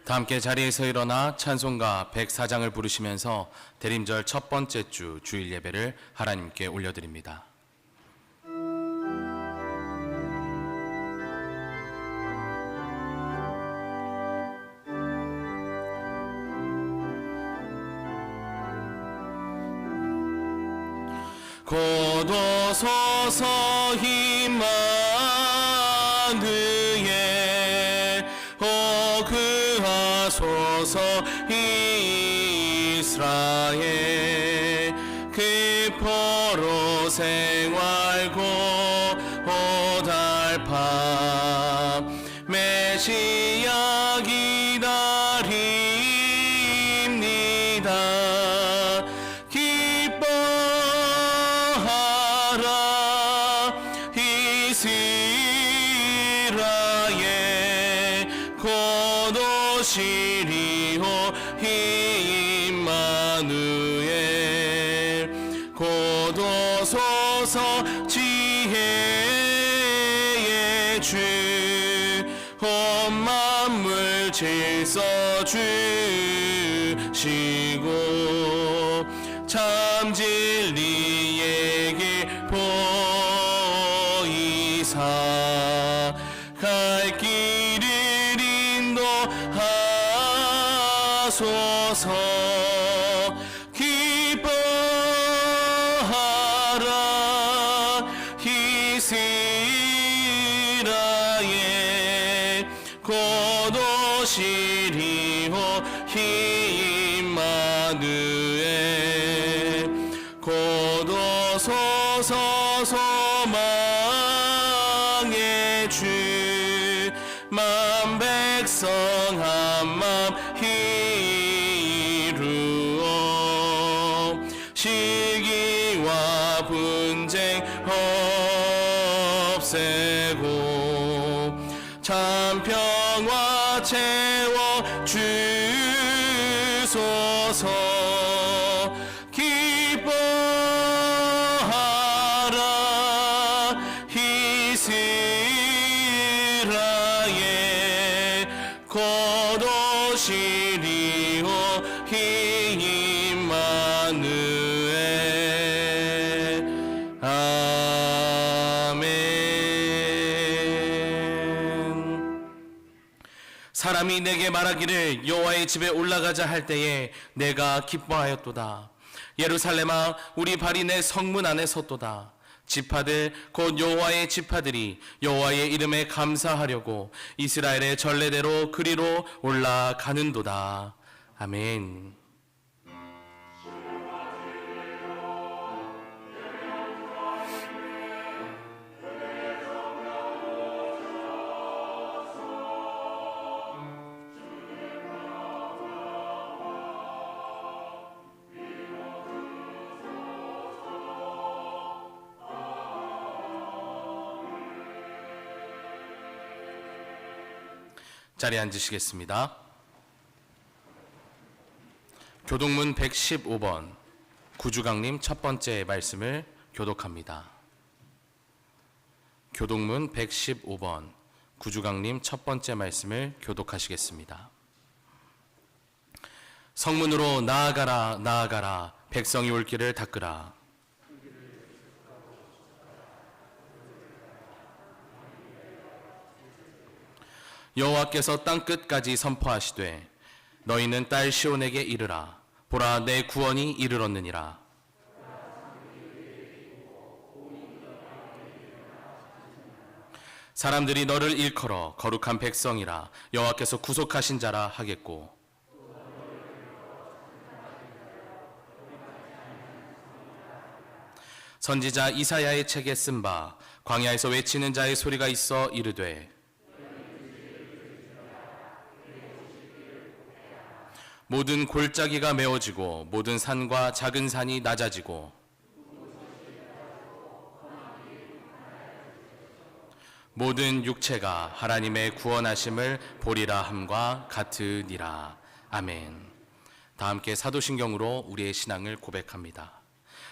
다 함께 자리에서 일어나 찬송가 104장을 부르시면서 대림절 첫 번째 주 주일 예배를 하나님께 올려드립니다. 곧 오소서 임마누엘 그하소서 이스라엘 그포로 생활고 오달파 메시아 기다립니다. 기뻐하라 이스라엘 곧 오시리오 임마누엘 곧 오소서 지혜의 주 온 만물 질서 주시고 참 진리의 길 보이사 갈 길을 인도하소서. 기뻐하라 이스라엘 곧 오시리오 임마누엘 곧 오소서 소망의 주 만 백성 한맘 이루어 시기와 분쟁 없애고 참 평화 채워 주소서. 기뻐하라 이스라엘 곧 오시리오 임마누엘 아멘. 사람이 내게 말하기를 여호와의 집에 올라가자 할 때에 내가 기뻐하였도다. 예루살렘아 우리 발이 내 성문 안에 섰도다. 지파들 곧 여호와의 지파들이 여호와의 이름에 감사하려고 이스라엘의 전례대로 그리로 올라가는도다. 아멘. 자리에 앉으시겠습니다. 교동문 115번 구주강림 첫 번째 말씀을 교독합니다. 교동문 115번 구주강림 첫 번째 말씀을 교독하시겠습니다. 성문으로 나아가라 나아가라 백성이 올 길을 닦으라. 여호와께서 땅끝까지 선포하시되 너희는 딸 시온에게 이르라. 보라 내 구원이 이르렀느니라. 사람들이 너를 일컬어 거룩한 백성이라 여호와께서 구속하신 자라 하겠고 선지자 이사야의 책에 쓴 바 광야에서 외치는 자의 소리가 있어 이르되 모든 골짜기가 메워지고 모든 산과 작은 산이 낮아지고 모든 육체가 하나님의 구원하심을 보리라 함과 같으니라. 아멘. 다 함께 사도신경으로 우리의 신앙을 고백합니다.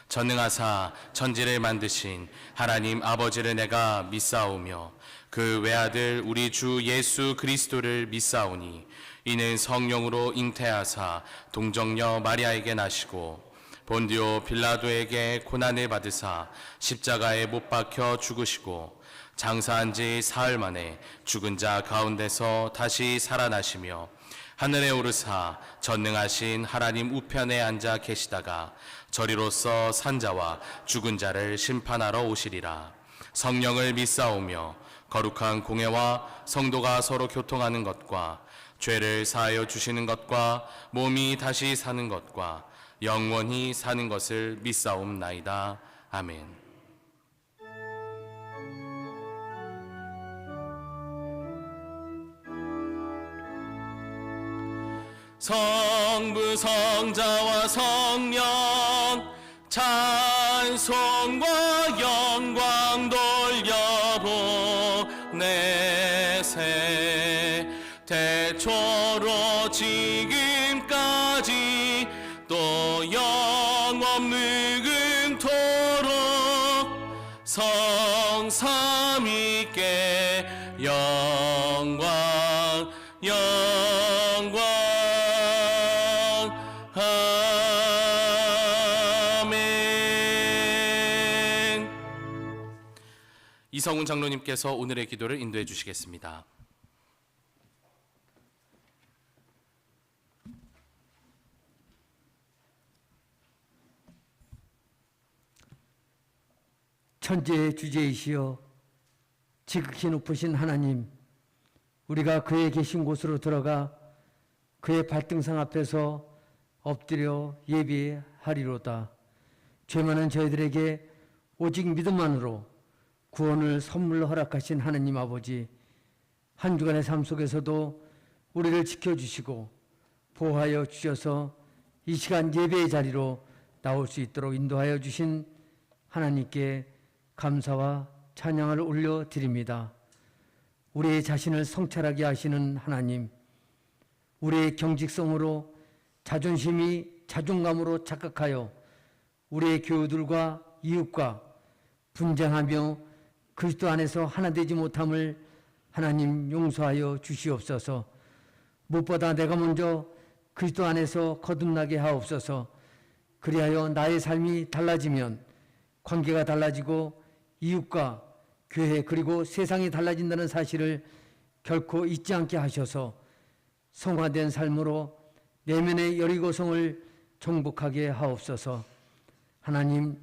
전능하사 천지를 만드신 하나님 아버지를 내가 믿사오며 그 외아들 우리 주 예수 그리스도를 믿사오니 이는 성령으로 잉태하사 동정녀 마리아에게 나시고 본디오 빌라도에게 고난을 받으사 십자가에 못 박혀 죽으시고 장사한 지 사흘 만에 죽은 자 가운데서 다시 살아나시며 하늘에 오르사 전능하신 하나님 우편에 앉아 계시다가 저리로서 산자와 죽은 자를 심판하러 오시리라. 성령을 믿사오며 거룩한 공회와 성도가 서로 교통하는 것과 죄를 사하여 주시는 것과 몸이 다시 사는 것과 영원히 사는 것을 믿사옵나이다. 아멘. 성부 성자와 성령 찬송과 영광 돌려보내세 대초로 지금까지 또 영원무궁토록 성삼위께 영광 아멘. 이성훈 장로님께서 오늘의 기도를 인도해 주시겠습니다. 천지의 주제이시여 지극히 높으신 하나님, 우리가 그의 계신 곳으로 들어가 그의 발등상 앞에서 엎드려 예배하리로다. 죄 많은 저희들에게 오직 믿음만으로 구원을 선물로 허락하신 하나님 아버지, 한 주간의 삶 속에서도 우리를 지켜주시고 보호하여 주셔서 이 시간 예배의 자리로 나올 수 있도록 인도하여 주신 하나님께 감사와 찬양을 올려드립니다. 우리의 자신을 성찰하게 하시는 하나님, 우리의 경직성으로 자존심이 자존감으로 착각하여 우리의 교우들과 이웃과 분쟁하며 그리스도 안에서 하나 되지 못함을 하나님 용서하여 주시옵소서. 무엇보다 내가 먼저 그리스도 안에서 거듭나게 하옵소서. 그리하여 나의 삶이 달라지면 관계가 달라지고 이웃과 교회 그리고 세상이 달라진다는 사실을 결코 잊지 않게 하셔서 성화된 삶으로 내면의 여리고성을 정복하게 하옵소서. 하나님,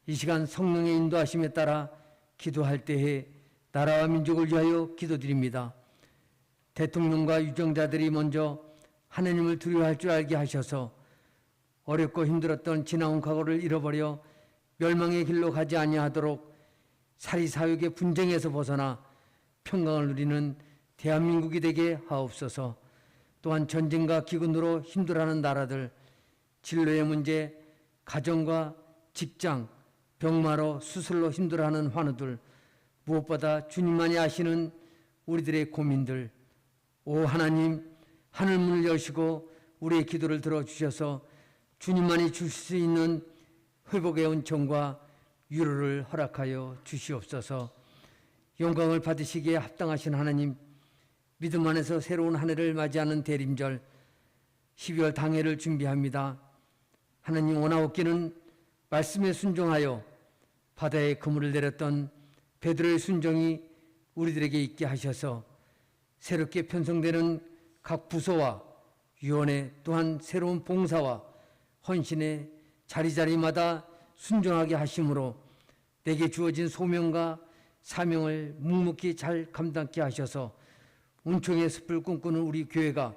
이 시간 성령의 인도하심에 따라 기도할 때에 나라와 민족을 위하여 기도드립니다. 대통령과 유정자들이 먼저 하나님을 두려워할 줄 알게 하셔서 어렵고 힘들었던 지나온 과거를 잃어버려 멸망의 길로 가지 아니하도록 사리사욕의 분쟁에서 벗어나 평강을 누리는 대한민국이 되게 하옵소서. 또한 전쟁과 기근으로 힘들어하는 나라들, 진로의 문제, 가정과 직장, 병마로 수술로 힘들어하는 환우들, 무엇보다 주님만이 아시는 우리들의 고민들, 오 하나님, 하늘문을 여시고 우리의 기도를 들어주셔서 주님만이 주실 수 있는 회복의 은총과 위로를 허락하여 주시옵소서. 영광을 받으시기에 합당하신 하나님, 믿음 안에서 새로운 한 해를 맞이하는 대림절 12월 당회를 준비합니다. 하나님, 원하옵기는 말씀에 순종하여 바다에 그물을 내렸던 베드로의 순종이 우리들에게 있게 하셔서 새롭게 편성되는 각 부서와 위원회 또한 새로운 봉사와 헌신의 자리자리마다 순종하게 하심으로 내게 주어진 소명과 사명을 묵묵히 잘 감당케 하셔서 은총의 숲을 꿈꾸는 우리 교회가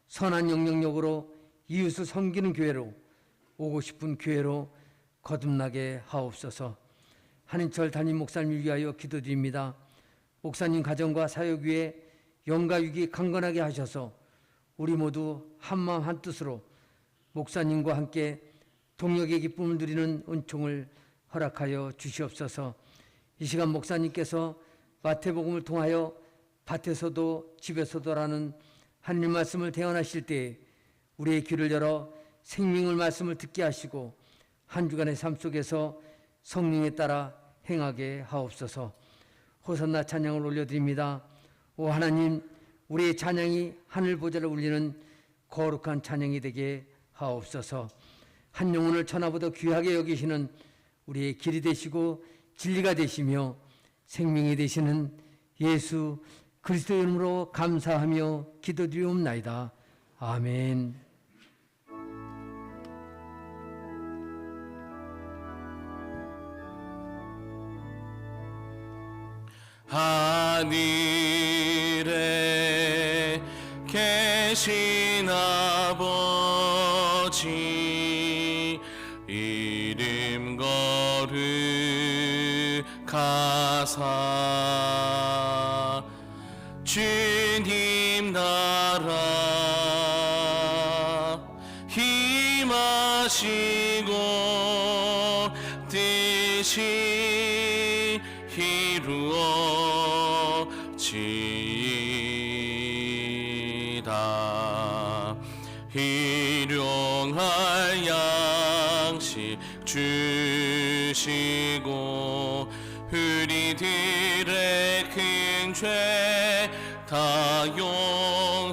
선한 영향력으로 이웃을 섬기는 교회로, 오고 싶은 교회로 거듭나게 하옵소서. 한인철 담임 목사님을 위하여 기도드립니다. 목사님 가정과 사역 위에 영가육이 강건하게 하셔서 우리 모두 한마음 한뜻으로 목사님과 함께 동역의 기쁨을 누리는 은총을 허락하여 주시옵소서. 이 시간 목사님께서 마태복음을 통하여 밭에서도 집에서도라는 하나님 말씀을 대언하실 때에 우리의 귀를 열어 생명의 말씀을 듣게 하시고 한 주간의 삶 속에서 성령에 따라 행하게 하옵소서. 호산나 찬양을 올려드립니다. 오 하나님, 우리의 찬양이 하늘 보좌를 울리는 거룩한 찬양이 되게 하옵소서. 한 영혼을 천하보다 귀하게 여기시는 우리의 길이 되시고 진리가 되시며 생명이 되시는 예수 그리스도 이름으로 감사하며 기도드리옵나이다. 아멘. 하늘에 계신 아버지 이름 거룩하사 주님 나라 힘하시고 뜻이 이루어지이다. 일용할 양식 주시고 우리들의 큰 죄 다 용서하옵시고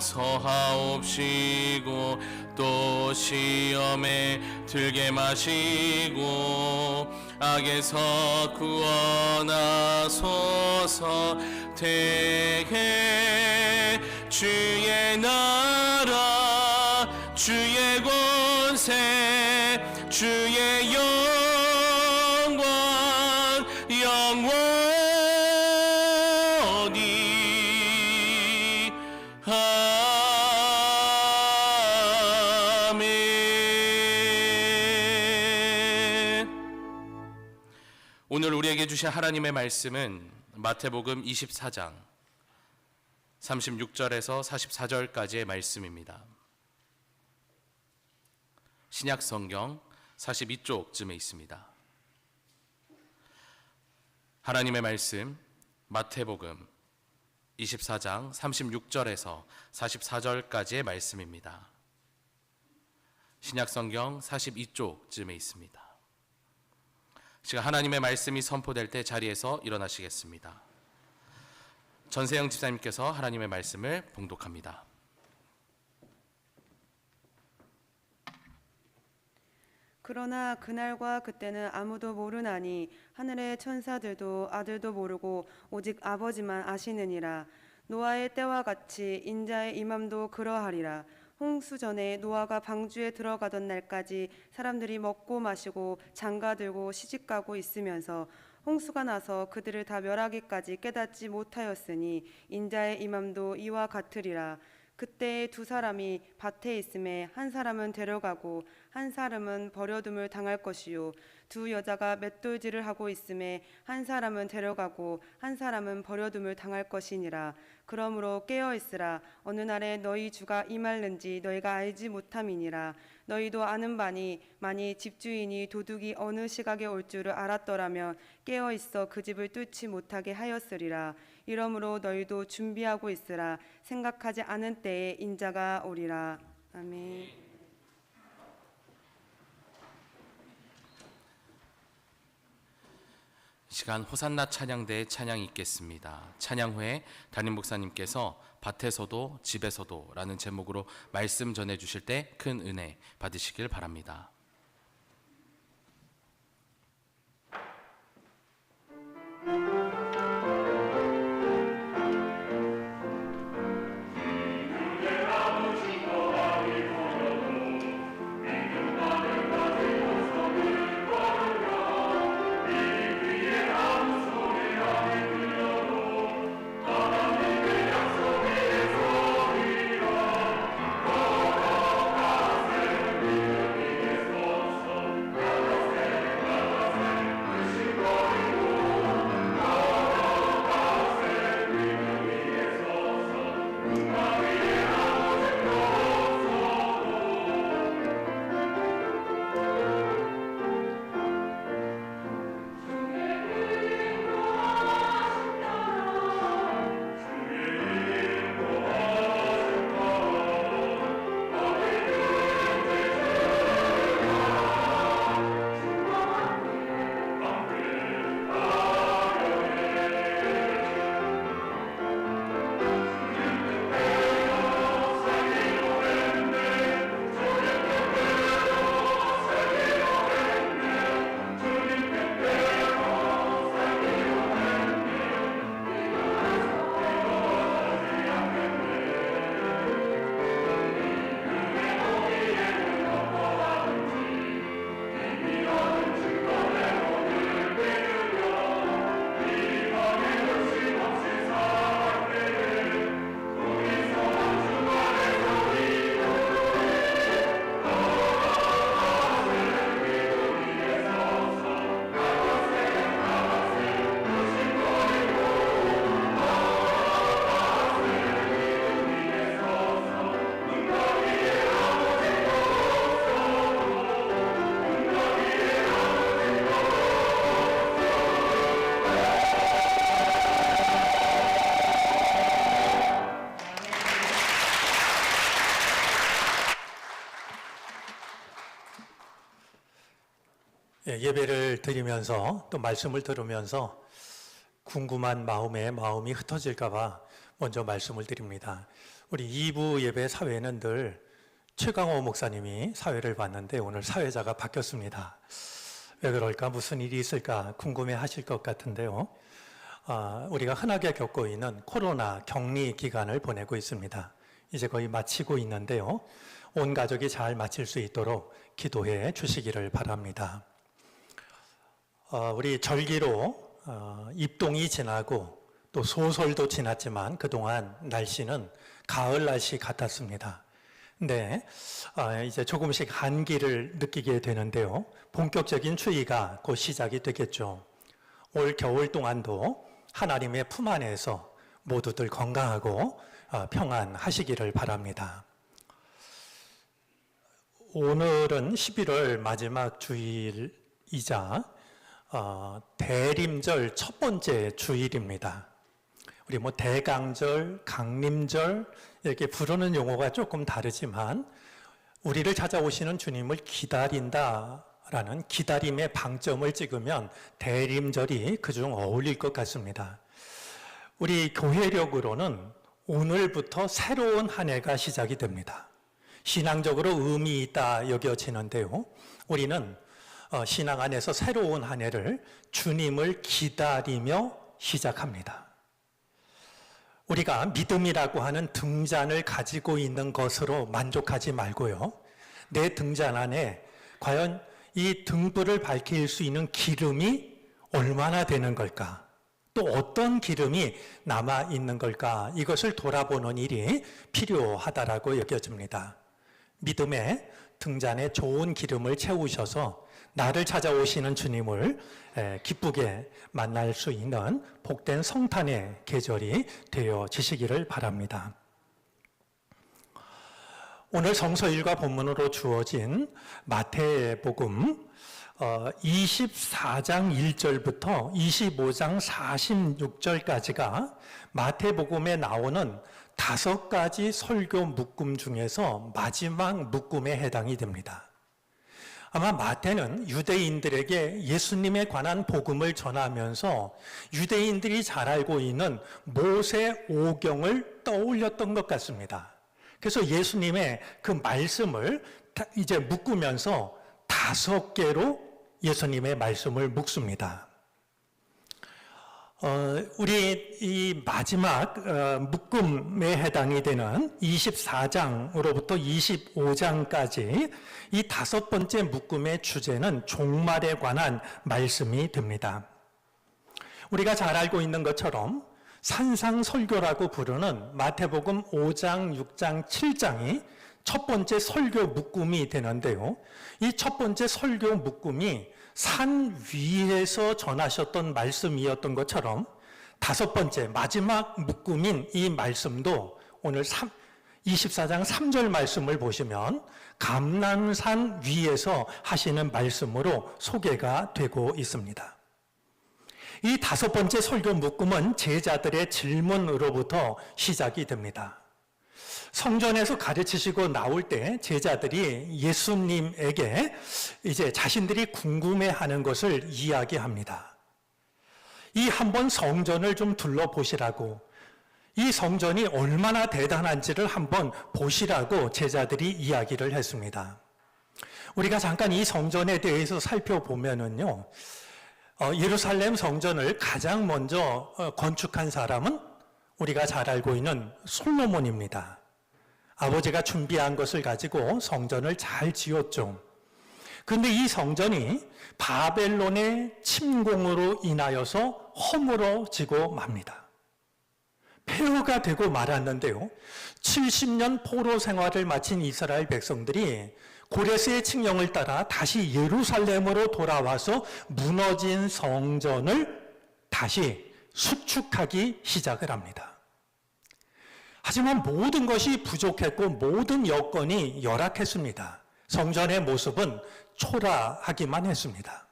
또 시험에 들게 마시고 악에서 구원하소서. 대개 주의 나라 주의 권세 주의 영광 영원히 아멘. 오늘 우리에게 주신 하나님의 말씀은 마태복음 24장 36절에서 44절까지의 말씀입니다. 신약 성경 42쪽쯤에 있습니다. 하나님의 말씀 마태복음 24장 36절에서 44절까지의 말씀입니다. 신약 성경 42쪽쯤에 있습니다. 지금 하나님의 말씀이 선포될 때 자리에서 일어나시겠습니다. 전세영 집사님께서 하나님의 말씀을 봉독합니다. 그러나 그날과 그때는 아무도 모르나니 하늘의 천사들도 아들도 모르고 오직 아버지만 아시느니라. 노아의 때와 같이 인자의 임함도 그러하리라. 홍수 전에 노아가 방주에 들어가던 날까지 사람들이 먹고 마시고 장가들고 시집가고 있으면서 홍수가 나서 그들을 다 멸하기까지 깨닫지 못하였으니 인자의 임함도 이와 같으리라. 그때 두 사람이 밭에 있음에 한 사람은 데려가고 한 사람은 버려둠을 당할 것이요 두 여자가 맷돌질을 하고 있음에 한 사람은 데려가고 한 사람은 버려둠을 당할 것이니라. 그러므로 깨어 있으라. 어느 날에 너희 주가 임할는지 너희가 알지 못함이니라. 너희도 아는 바니 만일 집주인이 도둑이 어느 시각에 올 줄을 알았더라면 깨어 있어 그 집을 뚫지 못하게 하였으리라. 이러므로 너희도 준비하고 있으라. 생각하지 않은 때에 인자가 오리라. 아멘. 이 시간 호산나 찬양대의 찬양이 있겠습니다. 찬양 후에 담임 목사님께서 밭에서도 집에서도 라는 제목으로 말씀 전해주실 때 큰 은혜 받으시길 바랍니다. 예배를 드리면서 또 말씀을 들으면서 궁금한 마음이 흩어질까봐 먼저 말씀을 드립니다. 우리 2부 예배 사회는 늘 최강호 목사님이 사회를 봤는데 오늘 사회자가 바뀌었습니다. 왜 그럴까? 무슨 일이 있을까? 궁금해 하실 것 같은데요. 우리가 흔하게 겪고 있는 코로나 격리 기간을 보내고 있습니다. 이제 거의 마치고 있는데요. 온 가족이 잘 마칠 수 있도록 기도해 주시기를 바랍니다. 우리 절기로 입동이 지나고 또 소설도 지났지만 그동안 날씨는 가을 날씨 같았습니다. 근데 이제 조금씩 한기를 느끼게 되는데요. 본격적인 추위가 곧 시작이 되겠죠. 올 겨울 동안도 하나님의 품 안에서 모두들 건강하고 평안하시기를 바랍니다. 오늘은 11월 마지막 주일이자 대림절 첫 번째 주일입니다. 우리 대강절, 강림절 이렇게 부르는 용어가 조금 다르지만 우리를 찾아오시는 주님을 기다린다라는 기다림의 방점을 찍으면 대림절이 그중 어울릴 것 같습니다. 우리 교회력으로는 오늘부터 새로운 한 해가 시작이 됩니다. 신앙적으로 의미 있다 여겨지는데요. 우리는 신앙 안에서 새로운 한 해를 주님을 기다리며 시작합니다. 우리가 믿음이라고 하는 등잔을 가지고 있는 것으로 만족하지 말고요. 내 등잔 안에 과연 이 등불을 밝힐 수 있는 기름이 얼마나 되는 걸까? 또 어떤 기름이 남아 있는 걸까? 이것을 돌아보는 일이 필요하다라고 여겨집니다. 믿음의 등잔에 좋은 기름을 채우셔서 나를 찾아오시는 주님을 기쁘게 만날 수 있는 복된 성탄의 계절이 되어지시기를 바랍니다. 오늘 성서일과 본문으로 주어진 마태복음 24장 1절부터 25장 46절까지가 마태복음에 나오는 5가지 설교 묶음 중에서 마지막 묶음에 해당이 됩니다. 아마 마태는 유대인들에게 예수님에 관한 복음을 전하면서 유대인들이 잘 알고 있는 모세 오경을 떠올렸던 것 같습니다. 그래서 예수님의 그 말씀을 이제 묶으면서 5개로 예수님의 말씀을 묶습니다. 우리 이 마지막 묶음에 해당이 되는 24장으로부터 25장까지 이 5번째 묶음의 주제는 종말에 관한 말씀이 됩니다. 우리가 잘 알고 있는 것처럼 산상설교라고 부르는 마태복음 5장, 6장, 7장이 첫 번째 설교 묶음이 되는데요. 이 첫 번째 설교 묶음이 산 위에서 전하셨던 말씀이었던 것처럼 5번째 마지막 묶음인 이 말씀도 오늘 24장 3절 말씀을 보시면 감람산 위에서 하시는 말씀으로 소개가 되고 있습니다. 이 5번째 설교 묶음은 제자들의 질문으로부터 시작이 됩니다. 성전에서 가르치시고 나올 때 제자들이 예수님에게 이제 자신들이 궁금해하는 것을 이야기합니다. 이 한번 성전을 좀 둘러보시라고, 이 성전이 얼마나 대단한지를 한번 보시라고 제자들이 이야기를 했습니다. 우리가 잠깐 이 성전에 대해서 살펴보면은요, 예루살렘 성전을 가장 먼저 건축한 사람은 우리가 잘 알고 있는 솔로몬입니다. 아버지가 준비한 것을 가지고 성전을 잘 지었죠. 그런데 이 성전이 바벨론의 침공으로 인하여서 허물어지고 맙니다. 폐허가 되고 말았는데요. 70년 포로 생활을 마친 이스라엘 백성들이 고레스의 칙령을 따라 다시 예루살렘으로 돌아와서 무너진 성전을 다시 수축하기 시작을 합니다. 하지만 모든 것이 부족했고 모든 여건이 열악했습니다. 성전의 모습은 초라하기만 했습니다.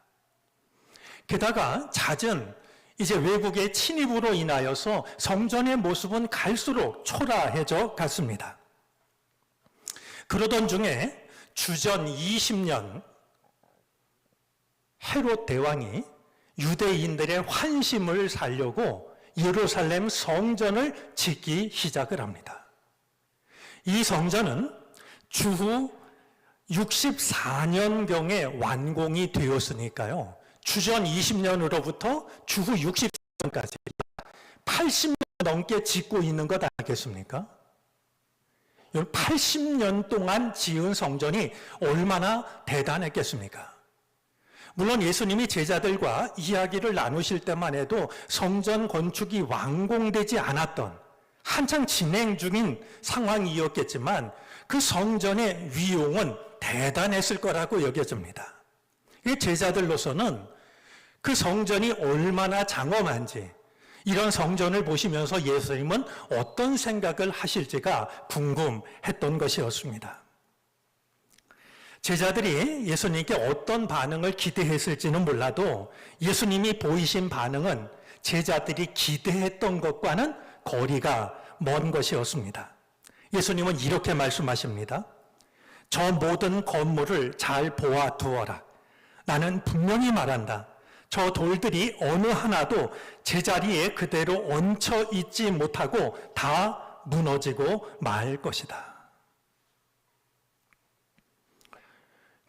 게다가 잦은 이제 외국의 침입으로 인하여서 성전의 모습은 갈수록 초라해져 갔습니다. 그러던 중에 주전 20년 헤롯 대왕이 유대인들의 환심을 살려고 예루살렘 성전을 짓기 시작을 합니다. 이 성전은 주후 64년경에 완공이 되었으니까요. 주전 20년으로부터 주후 64년까지 80년 넘게 짓고 있는 것 아니겠습니까? 80년 동안 지은 성전이 얼마나 대단했겠습니까? 물론 예수님이 제자들과 이야기를 나누실 때만 해도 성전 건축이 완공되지 않았던 한창 진행 중인 상황이었겠지만 그 성전의 위용은 대단했을 거라고 여겨집니다. 이 제자들로서는 그 성전이 얼마나 장엄한지 이런 성전을 보시면서 예수님은 어떤 생각을 하실지가 궁금했던 것이었습니다. 제자들이 예수님께 어떤 반응을 기대했을지는 몰라도 예수님이 보이신 반응은 제자들이 기대했던 것과는 거리가 먼 것이었습니다. 예수님은 이렇게 말씀하십니다. 저 모든 건물을 잘 보아두어라. 나는 분명히 말한다. 저 돌들이 어느 하나도 제자리에 그대로 얹혀 있지 못하고 다 무너지고 말 것이다.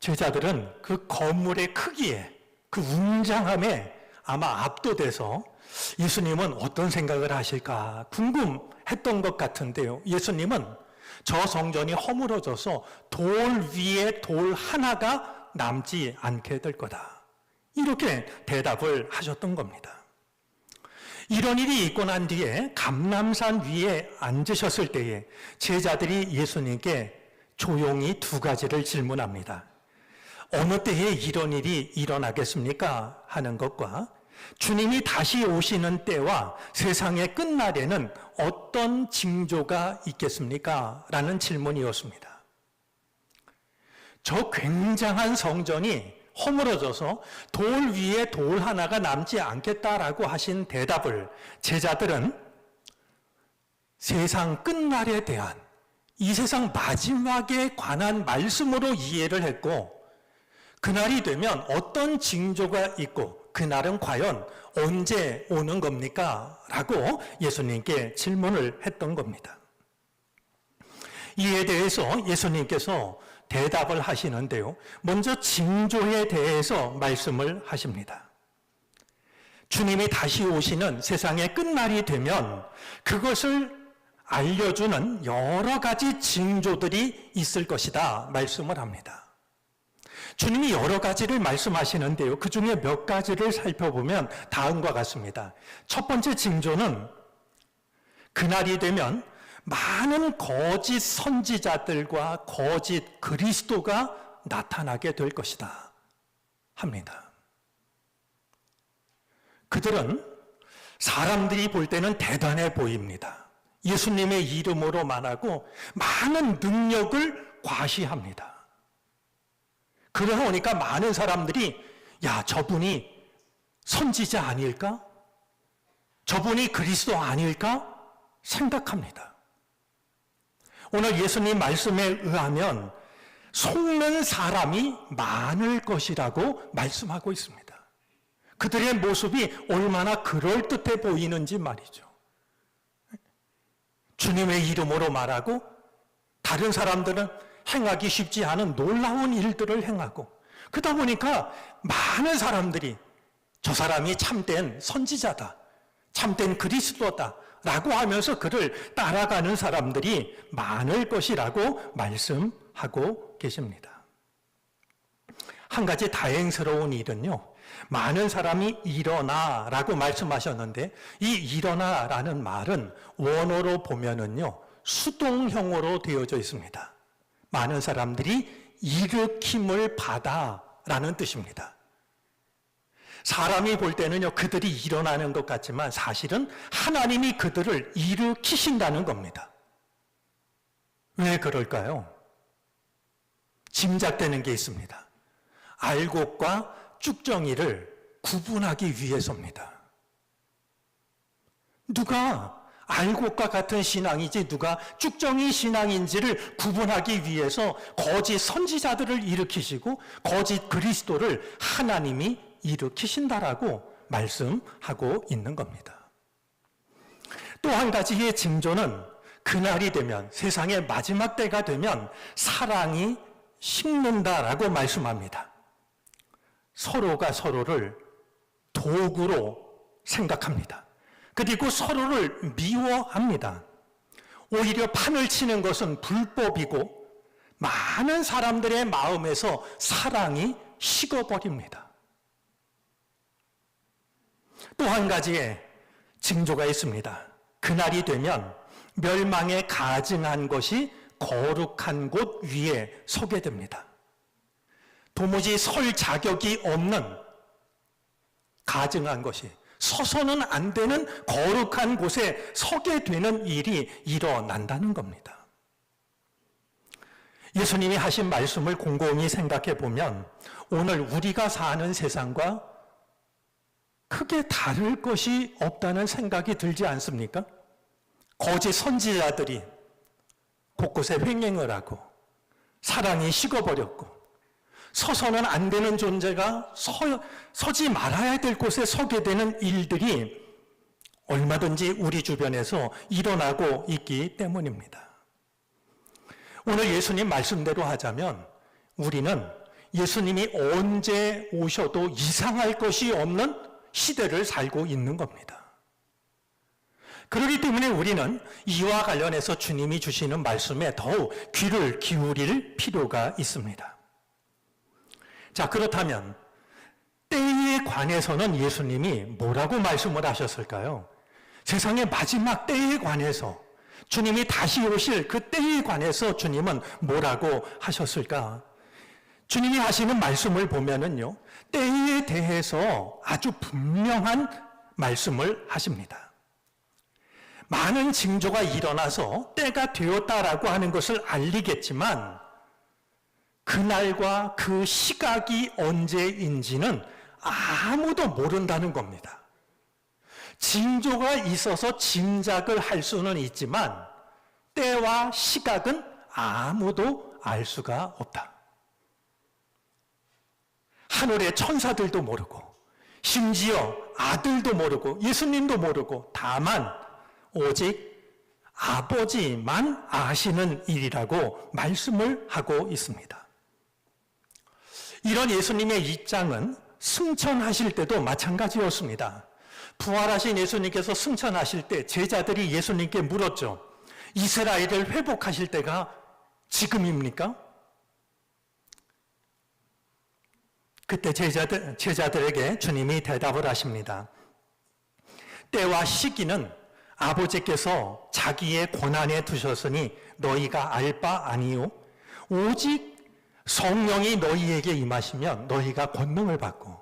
제자들은 그 건물의 크기에, 그 웅장함에 아마 압도돼서 예수님은 어떤 생각을 하실까 궁금했던 것 같은데요. 예수님은 저 성전이 허물어져서 돌 위에 돌 하나가 남지 않게 될 거다. 이렇게 대답을 하셨던 겁니다. 이런 일이 있고 난 뒤에 감람산 위에 앉으셨을 때에 제자들이 예수님께 조용히 두 가지를 질문합니다. 어느 때에 이런 일이 일어나겠습니까? 하는 것과 주님이 다시 오시는 때와 세상의 끝날에는 어떤 징조가 있겠습니까? 라는 질문이었습니다. 저 굉장한 성전이 허물어져서 돌 위에 돌 하나가 남지 않겠다라고 하신 대답을 제자들은 세상 끝날에 대한 이 세상 마지막에 관한 말씀으로 이해를 했고 그날이 되면 어떤 징조가 있고 그날은 과연 언제 오는 겁니까? 라고 예수님께 질문을 했던 겁니다. 이에 대해서 예수님께서 대답을 하시는데요. 먼저 징조에 대해서 말씀을 하십니다. 주님이 다시 오시는 세상의 끝날이 되면 그것을 알려주는 여러 가지 징조들이 있을 것이다 말씀을 합니다. 주님이 여러 가지를 말씀하시는데요. 그 중에 몇 가지를 살펴보면 다음과 같습니다. 첫 번째 징조는 그날이 되면 많은 거짓 선지자들과 거짓 그리스도가 나타나게 될 것이다 합니다. 그들은 사람들이 볼 때는 대단해 보입니다. 예수님의 이름으로 말하고 많은 능력을 과시합니다. 그러다 보니까 많은 사람들이 야, 저분이 선지자 아닐까? 저분이 그리스도 아닐까? 생각합니다. 오늘 예수님 말씀에 의하면 속는 사람이 많을 것이라고 말씀하고 있습니다. 그들의 모습이 얼마나 그럴듯해 보이는지 말이죠. 주님의 이름으로 말하고 다른 사람들은 행하기 쉽지 않은 놀라운 일들을 행하고 그러다 보니까 많은 사람들이 저 사람이 참된 선지자다, 참된 그리스도다 라고 하면서 그를 따라가는 사람들이 많을 것이라고 말씀하고 계십니다. 한 가지 다행스러운 일은요, 많은 사람이 일어나라고 말씀하셨는데 이 일어나라는 말은 원어로 보면은요 수동형으로 되어져 있습니다. 많은 사람들이 일으킴을 받아라는 뜻입니다. 사람이 볼 때는요 그들이 일어나는 것 같지만 사실은 하나님이 그들을 일으키신다는 겁니다. 왜 그럴까요? 짐작되는 게 있습니다. 알곡과 쭉정이를 구분하기 위해서입니다. 누가 알곡과 같은 신앙이지 누가 쭉정이 신앙인지를 구분하기 위해서 거짓 선지자들을 일으키시고 거짓 그리스도를 하나님이 일으키신다라고 말씀하고 있는 겁니다. 또 한 가지의 징조는 그날이 되면, 세상의 마지막 때가 되면 사랑이 식는다라고 말씀합니다. 서로가 서로를 도구로 생각합니다. 그리고 서로를 미워합니다. 오히려 판을 치는 것은 불법이고 많은 사람들의 마음에서 사랑이 식어버립니다. 또 한 가지의 징조가 있습니다. 그날이 되면 멸망에 가증한 것이 거룩한 곳 위에 서게 됩니다. 도무지 설 자격이 없는 가증한 것이, 서서는 안 되는 거룩한 곳에 서게 되는 일이 일어난다는 겁니다. 예수님이 하신 말씀을 곰곰이 생각해 보면 오늘 우리가 사는 세상과 크게 다를 것이 없다는 생각이 들지 않습니까? 거짓 선지자들이 곳곳에 횡행을 하고 사랑이 식어버렸고 서서는 안 되는 존재가 서지 말아야 될 곳에 서게 되는 일들이 얼마든지 우리 주변에서 일어나고 있기 때문입니다. 오늘 예수님 말씀대로 하자면 우리는 예수님이 언제 오셔도 이상할 것이 없는 시대를 살고 있는 겁니다. 그렇기 때문에 우리는 이와 관련해서 주님이 주시는 말씀에 더욱 귀를 기울일 필요가 있습니다. 자, 그렇다면 때에 관해서는 예수님이 뭐라고 말씀을 하셨을까요? 세상의 마지막 때에 관해서, 주님이 다시 오실 그 때에 관해서 주님은 뭐라고 하셨을까? 주님이 하시는 말씀을 보면은요, 때에 대해서 아주 분명한 말씀을 하십니다. 많은 징조가 일어나서 때가 되었다라고 하는 것을 알리겠지만 그날과 그 시각이 언제인지는 아무도 모른다는 겁니다. 징조가 있어서 짐작을 할 수는 있지만 때와 시각은 아무도 알 수가 없다. 하늘의 천사들도 모르고 심지어 아들도 모르고 예수님도 모르고 다만 오직 아버지만 아시는 일이라고 말씀을 하고 있습니다. 이런 예수님의 입장은 승천하실 때도 마찬가지였습니다. 부활하신 예수님께서 승천하실 때 제자들이 예수님께 물었죠. 이스라엘을 회복하실 때가 지금입니까? 그때 제자들에게 주님이 대답을 하십니다. 때와 시기는 아버지께서 자기의 권한에 두셨으니 너희가 알 바 아니요. 오직 성령이 너희에게 임하시면 너희가 권능을 받고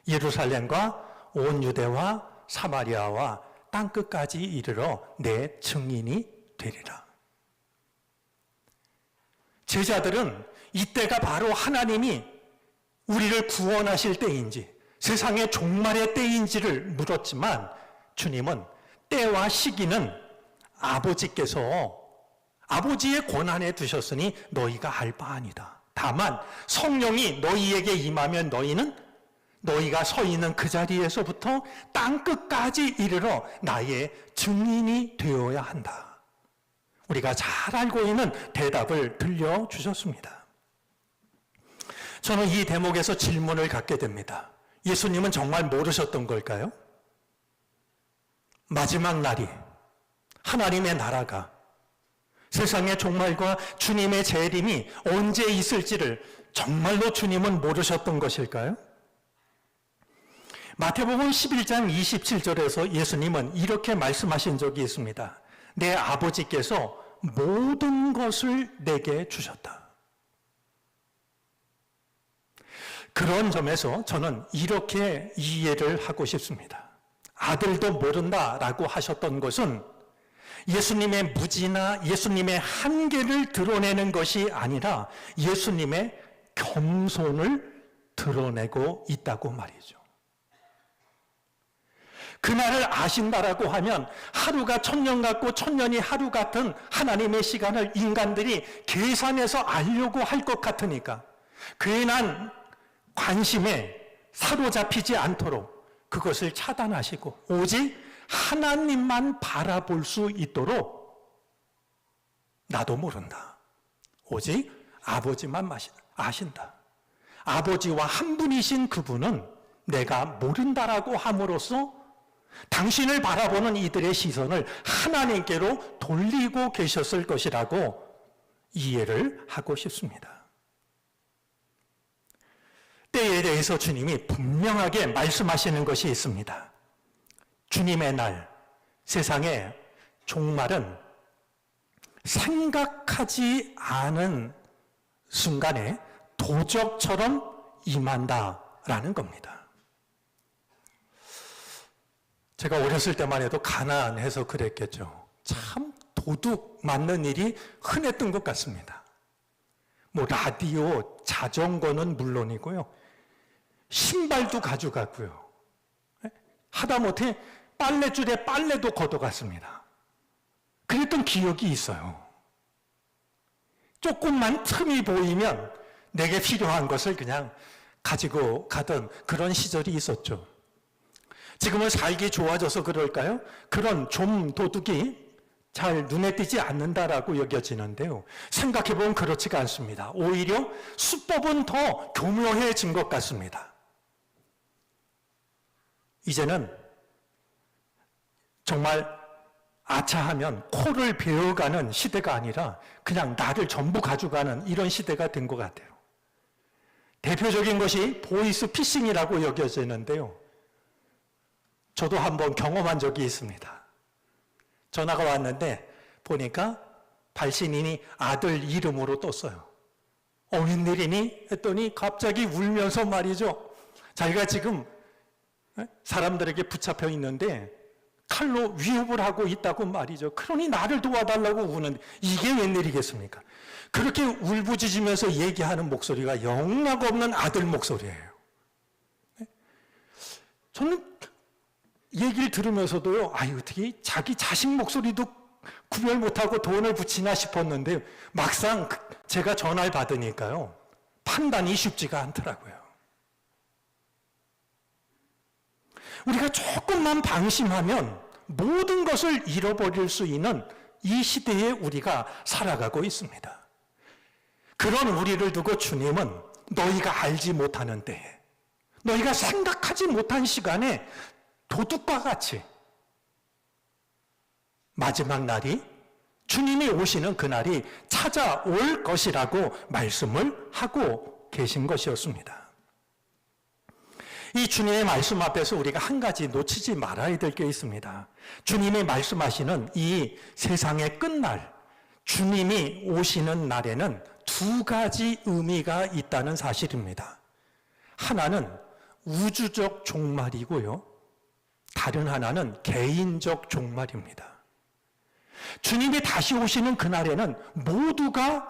예루살렘과 온 유대와 사마리아와 땅끝까지 이르러 내 증인이 되리라. 제자들은 이때가 바로 하나님이 우리를 구원하실 때인지 세상의 종말의 때인지를 물었지만 주님은 때와 시기는 아버지께서 아버지의 권한에 두셨으니 너희가 알 바 아니다. 다만 성령이 너희에게 임하면 너희가 서 있는 그 자리에서부터 땅끝까지 이르러 나의 증인이 되어야 한다. 우리가 잘 알고 있는 대답을 들려주셨습니다. 저는 이 대목에서 질문을 갖게 됩니다. 예수님은 정말 모르셨던 걸까요? 마지막 날이, 하나님의 나라가, 세상의 종말과 주님의 재림이 언제 있을지를 정말로 주님은 모르셨던 것일까요? 마태복음 11장 27절에서 예수님은 이렇게 말씀하신 적이 있습니다. 내 아버지께서 모든 것을 내게 주셨다. 그런 점에서 저는 이렇게 이해를 하고 싶습니다. 아들도 모른다라고 하셨던 것은 예수님의 무지나 예수님의 한계를 드러내는 것이 아니라 예수님의 겸손을 드러내고 있다고 말이죠. 그날을 아신다라고 하면 하루가 천년 같고 천년이 하루 같은 하나님의 시간을 인간들이 계산해서 알려고 할 것 같으니까 괜한 관심에 사로잡히지 않도록 그것을 차단하시고 오직 하나님만 바라볼 수 있도록 나도 모른다. 오직 아버지만 아신다. 아버지와 한 분이신 그분은 내가 모른다라고 함으로써 당신을 바라보는 이들의 시선을 하나님께로 돌리고 계셨을 것이라고 이해를 하고 싶습니다. 때에 대해서 주님이 분명하게 말씀하시는 것이 있습니다. 주님의 날, 세상의 종말은 생각하지 않은 순간에 도적처럼 임한다라는 겁니다. 제가 어렸을 때만 해도 가난해서 그랬겠죠. 참 도둑 맞는 일이 흔했던 것 같습니다. 뭐 라디오, 자전거는 물론이고요. 신발도 가져갔고요. 하다못해 빨래줄에 빨래도 걷어갔습니다. 그랬던 기억이 있어요. 조금만 틈이 보이면 내게 필요한 것을 그냥 가지고 가던 그런 시절이 있었죠. 지금은 살기 좋아져서 그럴까요? 그런 좀 도둑이 잘 눈에 띄지 않는다라고 여겨지는데요. 생각해보면 그렇지가 않습니다. 오히려 수법은 더 교묘해진 것 같습니다. 이제는 정말 아차하면 코를 베어가는 시대가 아니라 그냥 나를 전부 가져가는 이런 시대가 된 것 같아요. 대표적인 것이 보이스 피싱이라고 여겨지는데요. 저도 한번 경험한 적이 있습니다. 전화가 왔는데 보니까 발신인이 아들 이름으로 떴어요. 웬일이니? 했더니 갑자기 울면서 말이죠. 자기가 지금 사람들에게 붙잡혀 있는데 칼로 위협을 하고 있다고 말이죠. 그러니 나를 도와달라고 우는데 이게 웬일이겠습니까? 그렇게 울부짖으면서 얘기하는 목소리가 영락없는 아들 목소리예요. 저는 얘기를 들으면서도요, 어떻게 자기 자식 목소리도 구별 못하고 돈을 붙이나 싶었는데 막상 제가 전화를 받으니까요, 판단이 쉽지가 않더라고요. 우리가 조금만 방심하면 모든 것을 잃어버릴 수 있는 이 시대에 우리가 살아가고 있습니다. 그런 우리를 두고 주님은 너희가 알지 못하는 때에, 너희가 생각하지 못한 시간에 도둑과 같이 마지막 날이, 주님이 오시는 그날이 찾아올 것이라고 말씀을 하고 계신 것이었습니다. 이 주님의 말씀 앞에서 우리가 한 가지 놓치지 말아야 될 게 있습니다. 주님이 말씀하시는 이 세상의 끝날, 주님이 오시는 날에는 두 가지 의미가 있다는 사실입니다. 하나는 우주적 종말이고요. 다른 하나는 개인적 종말입니다. 주님이 다시 오시는 그날에는 모두가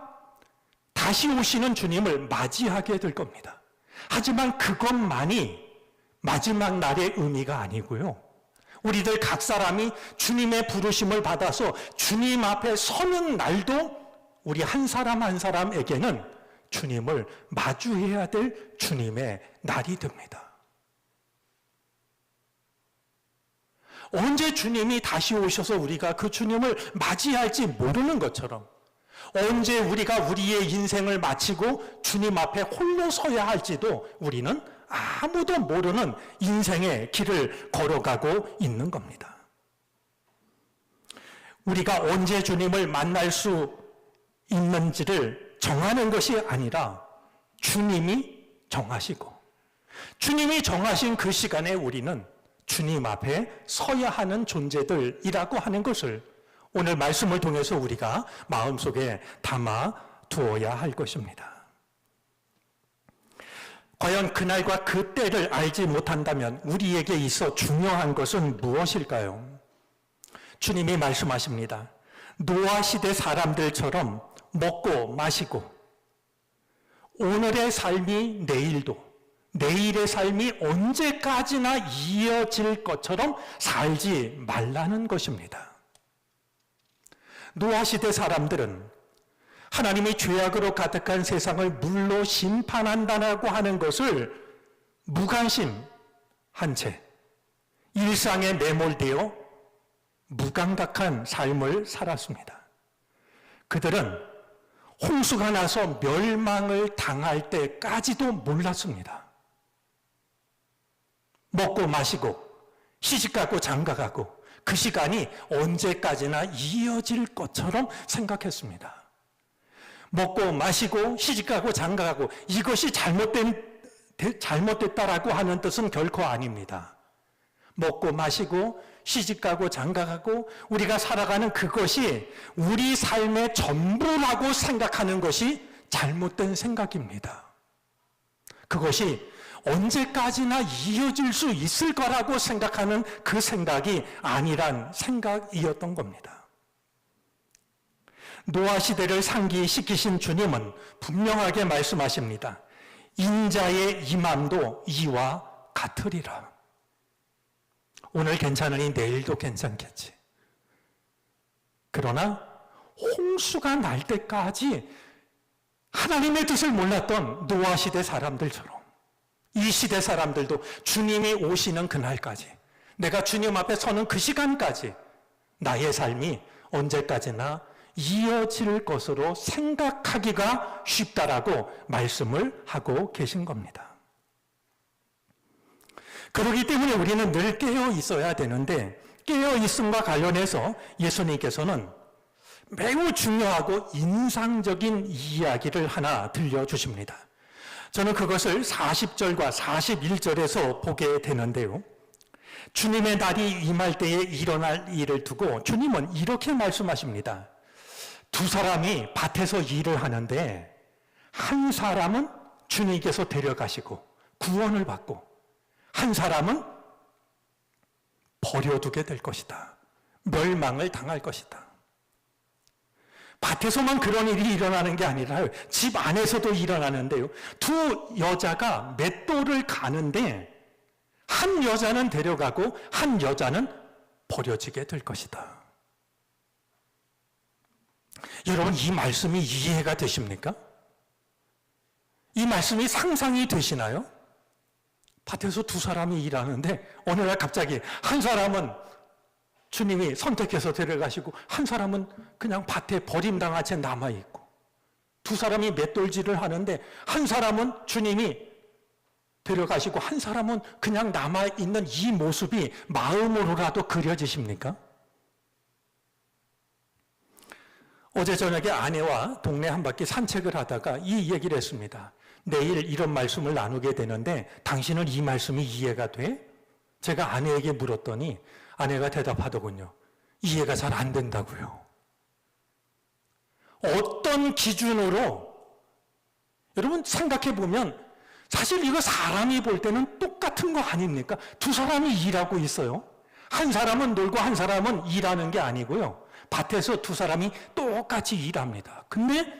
다시 오시는 주님을 맞이하게 될 겁니다. 하지만 그것만이 마지막 날의 의미가 아니고요. 우리들 각 사람이 주님의 부르심을 받아서 주님 앞에 서는 날도 우리 한 사람 한 사람에게는 주님을 마주해야 될 주님의 날이 됩니다. 언제 주님이 다시 오셔서 우리가 그 주님을 맞이할지 모르는 것처럼, 언제 우리가 우리의 인생을 마치고 주님 앞에 홀로 서야 할지도 우리는 아무도 모르는 인생의 길을 걸어가고 있는 겁니다. 우리가 언제 주님을 만날 수 있는지를 정하는 것이 아니라 주님이 정하시고, 주님이 정하신 그 시간에 우리는 주님 앞에 서야 하는 존재들이라고 하는 것을 오늘 말씀을 통해서 우리가 마음속에 담아 두어야 할 것입니다. 과연 그날과 그 때를 알지 못한다면 우리에게 있어 중요한 것은 무엇일까요? 주님이 말씀하십니다. 노아 시대 사람들처럼 먹고 마시고 오늘의 삶이 내일도, 내일의 삶이 언제까지나 이어질 것처럼 살지 말라는 것입니다. 노아 시대 사람들은 하나님이 죄악으로 가득한 세상을 물로 심판한다고 하는 것을 무관심한 채 일상에 매몰되어 무감각한 삶을 살았습니다. 그들은 홍수가 나서 멸망을 당할 때까지도 몰랐습니다. 먹고 마시고 시집가고 장가가고 그 시간이 언제까지나 이어질 것처럼 생각했습니다. 먹고 마시고 시집가고 장가가고 이것이 잘못됐다라고 하는 뜻은 결코 아닙니다. 먹고 마시고 시집가고 장가가고 우리가 살아가는 그것이 우리 삶의 전부라고 생각하는 것이 잘못된 생각입니다. 그것이 언제까지나 이어질 수 있을 거라고 생각하는 그 생각이 아니란 생각이었던 겁니다. 노아 시대를 상기시키신 주님은 분명하게 말씀하십니다. 인자의 임함도 이와 같으리라. 오늘 괜찮으니 내일도 괜찮겠지. 그러나 홍수가 날 때까지 하나님의 뜻을 몰랐던 노아 시대 사람들처럼 이 시대 사람들도 주님이 오시는 그날까지, 내가 주님 앞에 서는 그 시간까지 나의 삶이 언제까지나 이어질 것으로 생각하기가 쉽다라고 말씀을 하고 계신 겁니다. 그렇기 때문에 우리는 늘 깨어 있어야 되는데, 깨어 있음과 관련해서 예수님께서는 매우 중요하고 인상적인 이야기를 하나 들려주십니다. 저는 그것을 40절과 41절에서 보게 되는데요. 주님의 날이 임할 때에 일어날 일을 두고 주님은 이렇게 말씀하십니다. 두 사람이 밭에서 일을 하는데 한 사람은 주님께서 데려가시고 구원을 받고 한 사람은 버려두게 될 것이다. 멸망을 당할 것이다. 밭에서만 그런 일이 일어나는 게 아니라 집 안에서도 일어나는데요. 두 여자가 맷돌을 가는데 한 여자는 데려가고 한 여자는 버려지게 될 것이다. 여러분, 이 말씀이 이해가 되십니까? 이 말씀이 상상이 되시나요? 밭에서 두 사람이 일하는데 어느 날 갑자기 한 사람은 주님이 선택해서 데려가시고 한 사람은 그냥 밭에 버림당한 채 남아있고, 두 사람이 맷돌질을 하는데 한 사람은 주님이 데려가시고 한 사람은 그냥 남아있는 이 모습이 마음으로라도 그려지십니까? 어제 저녁에 아내와 동네 한 바퀴 산책을 하다가 이 얘기를 했습니다. 내일 이런 말씀을 나누게 되는데 당신은 이 말씀이 이해가 돼? 제가 아내에게 물었더니 아내가 대답하더군요. 이해가 잘 안 된다고요. 어떤 기준으로, 여러분 생각해 보면 사실 이거 사람이 볼 때는 똑같은 거 아닙니까? 두 사람이 일하고 있어요. 한 사람은 놀고 한 사람은 일하는 게 아니고요. 밭에서 두 사람이 똑같이 일합니다. 근데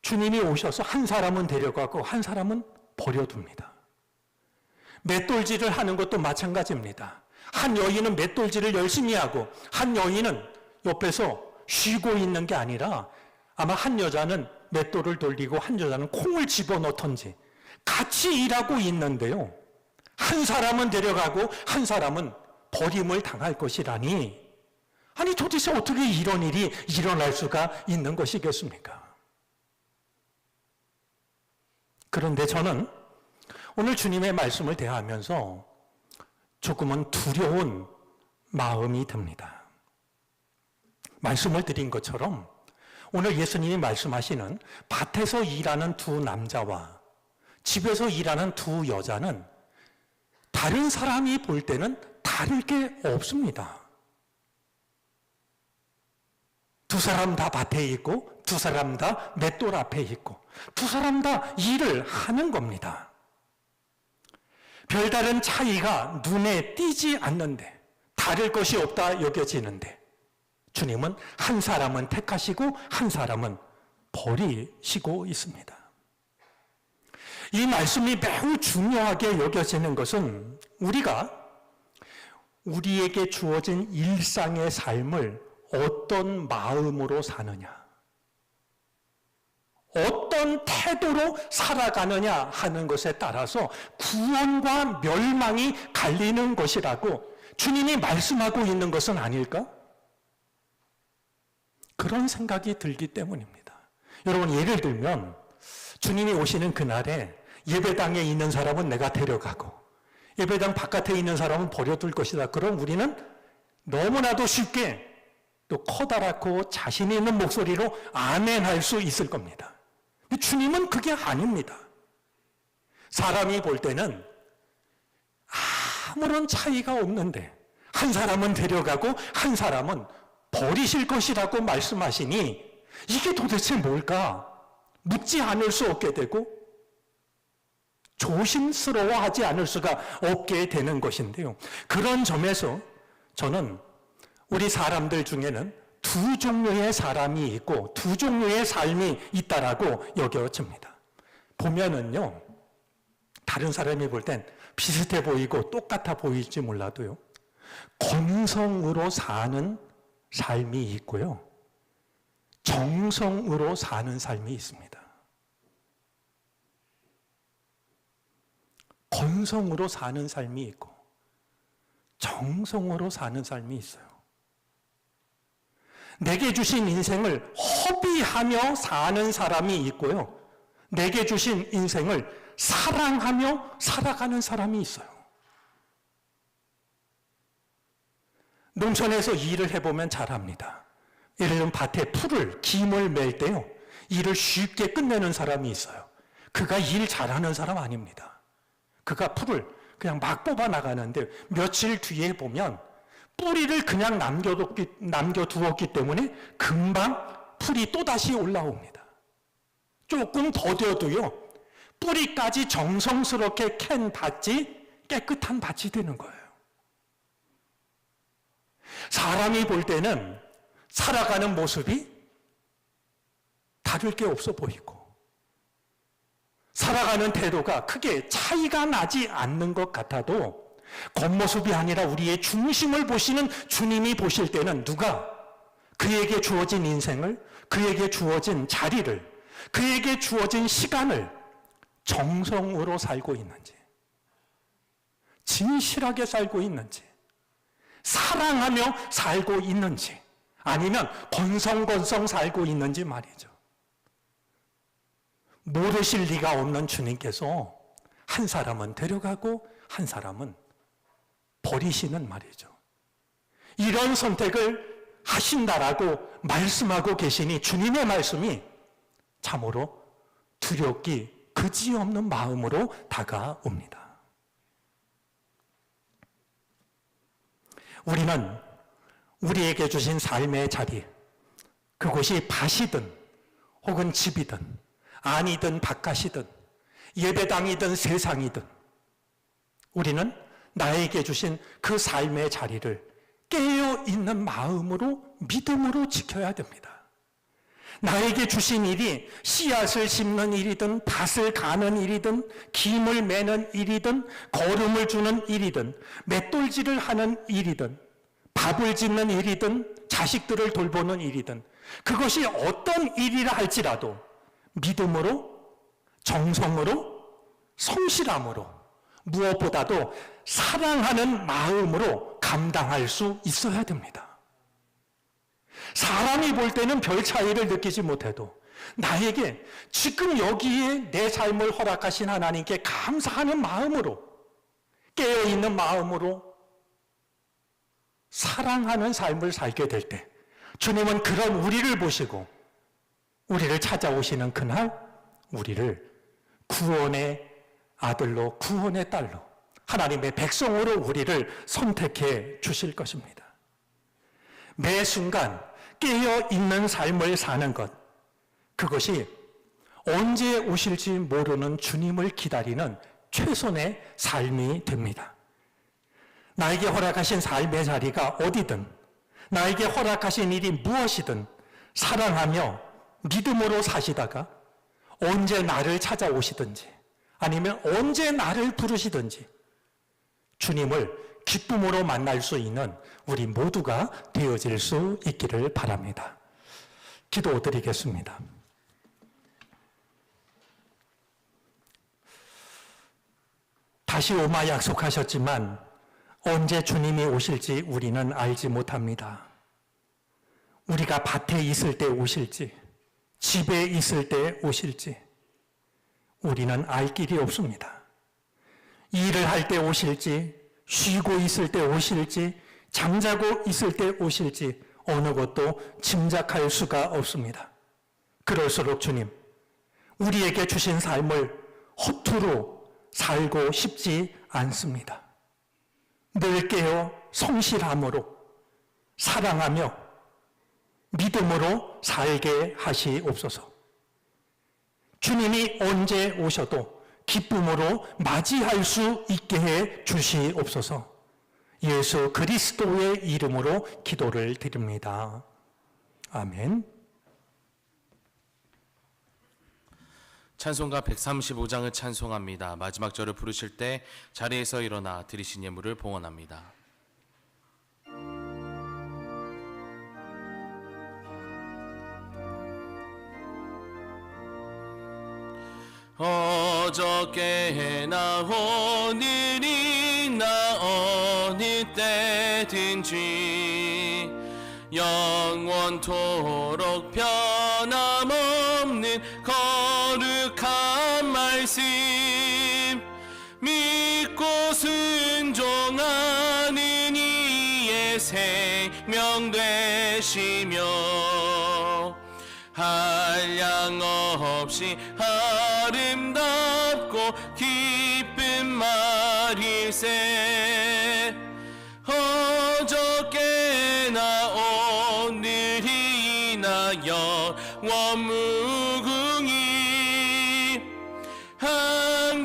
주님이 오셔서 한 사람은 데려가고 한 사람은 버려둡니다. 맷돌질을 하는 것도 마찬가지입니다. 한 여인은 맷돌질을 열심히 하고 한 여인은 옆에서 쉬고 있는 게 아니라 아마 한 여자는 맷돌을 돌리고 한 여자는 콩을 집어넣던지 같이 일하고 있는데요. 한 사람은 데려가고 한 사람은 버림을 당할 것이라니, 아니 도대체 어떻게 이런 일이 일어날 수가 있는 것이겠습니까? 그런데 저는 오늘 주님의 말씀을 대하면서 조금은 두려운 마음이 듭니다. 말씀을 드린 것처럼 오늘 예수님이 말씀하시는 밭에서 일하는 두 남자와 집에서 일하는 두 여자는 다른 사람이 볼 때는 다를 게 없습니다. 두 사람 다 밭에 있고 두 사람 다 맷돌 앞에 있고 두 사람 다 일을 하는 겁니다. 별다른 차이가 눈에 띄지 않는데, 다를 것이 없다 여겨지는데 주님은 한 사람은 택하시고 한 사람은 버리시고 있습니다. 이 말씀이 매우 중요하게 여겨지는 것은 우리가 우리에게 주어진 일상의 삶을 어떤 마음으로 사느냐, 어떤 태도로 살아가느냐 하는 것에 따라서 구원과 멸망이 갈리는 것이라고 주님이 말씀하고 있는 것은 아닐까? 그런 생각이 들기 때문입니다. 여러분, 예를 들면 주님이 오시는 그날에 예배당에 있는 사람은 내가 데려가고 예배당 바깥에 있는 사람은 버려둘 것이다. 그럼 우리는 너무나도 쉽게 또 커다랗고 자신 있는 목소리로 아멘할 수 있을 겁니다. 근데 주님은 그게 아닙니다. 사람이 볼 때는 아무런 차이가 없는데 한 사람은 데려가고 한 사람은 버리실 것이라고 말씀하시니 이게 도대체 뭘까? 묻지 않을 수 없게 되고 조심스러워하지 않을 수가 없게 되는 것인데요. 그런 점에서 저는 우리 사람들 중에는 두 종류의 사람이 있고 두 종류의 삶이 있다라고 여겨집니다. 보면은요, 다른 사람이 볼 땐 비슷해 보이고 똑같아 보일지 몰라도요, 건성으로 사는 삶이 있고요, 정성으로 사는 삶이 있습니다. 건성으로 사는 삶이 있고 정성으로 사는 삶이 있어요. 내게 주신 인생을 허비하며 사는 사람이 있고요, 내게 주신 인생을 사랑하며 살아가는 사람이 있어요. 농촌에서 일을 해보면 잘 압니다. 예를 들면 밭에 풀을, 김을 맬 때요, 일을 쉽게 끝내는 사람이 있어요. 그가 일 잘하는 사람 아닙니다. 그가 풀을 그냥 막 뽑아 나가는데 며칠 뒤에 보면 뿌리를 그냥 남겨두었기 때문에 금방 풀이 또다시 올라옵니다. 조금 더뎌도요, 뿌리까지 정성스럽게 캔 밭이 깨끗한 밭이 되는 거예요. 사람이 볼 때는 살아가는 모습이 다를 게 없어 보이고 살아가는 태도가 크게 차이가 나지 않는 것 같아도 겉모습이 아니라 우리의 중심을 보시는 주님이 보실 때는 누가 그에게 주어진 인생을, 그에게 주어진 자리를, 그에게 주어진 시간을 정성으로 살고 있는지, 진실하게 살고 있는지, 사랑하며 살고 있는지, 아니면 건성건성 살고 있는지 말이죠. 모르실 리가 없는 주님께서 한 사람은 데려가고 한 사람은 버리시는 말이죠. 이런 선택을 하신다라고 말씀하고 계시니 주님의 말씀이 참으로 두렵기 그지없는 마음으로 다가옵니다. 우리는 우리에게 주신 삶의 자리, 그곳이 밭이든 혹은 집이든 안이든 바깥이든 예배당이든 세상이든 우리는 나에게 주신 그 삶의 자리를 깨어있는 마음으로 믿음으로 지켜야 됩니다. 나에게 주신 일이 씨앗을 심는 일이든 밭을 가는 일이든 김을 매는 일이든 거름을 주는 일이든 맷돌질을 하는 일이든 밥을 짓는 일이든 자식들을 돌보는 일이든 그것이 어떤 일이라 할지라도 믿음으로, 정성으로, 성실함으로, 무엇보다도 사랑하는 마음으로 감당할 수 있어야 됩니다. 사람이 볼 때는 별 차이를 느끼지 못해도 나에게 지금 여기에 내 삶을 허락하신 하나님께 감사하는 마음으로, 깨어있는 마음으로 사랑하는 삶을 살게 될 때 주님은 그런 우리를 보시고 우리를 찾아오시는 그날 우리를 구원의 아들로, 구원의 딸로, 하나님의 백성으로 우리를 선택해 주실 것입니다. 매 순간 깨어있는 삶을 사는 것, 그것이 언제 오실지 모르는 주님을 기다리는 최선의 삶이 됩니다. 나에게 허락하신 삶의 자리가 어디든, 나에게 허락하신 일이 무엇이든 사랑하며 믿음으로 사시다가 언제 나를 찾아오시든지 아니면 언제 나를 부르시든지 주님을 기쁨으로 만날 수 있는 우리 모두가 되어질 수 있기를 바랍니다. 기도드리겠습니다. 다시 오마 약속하셨지만 언제 주님이 오실지 우리는 알지 못합니다. 우리가 밭에 있을 때 오실지, 집에 있을 때 오실지 우리는 알 길이 없습니다. 일을 할 때 오실지, 쉬고 있을 때 오실지, 잠자고 있을 때 오실지 어느 것도 짐작할 수가 없습니다. 그럴수록 주님, 우리에게 주신 삶을 허투루 살고 싶지 않습니다. 늘 깨어 성실함으로 사랑하며 믿음으로 살게 하시옵소서. 주님이 언제 오셔도 기쁨으로 맞이할 수 있게 해 주시옵소서. 예수 그리스도의 이름으로 기도를 드립니다. 아멘. 찬송가 135장을 찬송합니다. 마지막 절을 부르실 때 자리에서 일어나 드리신 예물을 봉헌합니다. 어저께나 오늘이나 어느 때든지 영원토록 변함없는 거룩한 말씀 믿고 순종하는 이의 생명 되시며 한량없이 아름답고 기쁜 말일세 어저께나 오늘이나 영원 무궁히 한결같은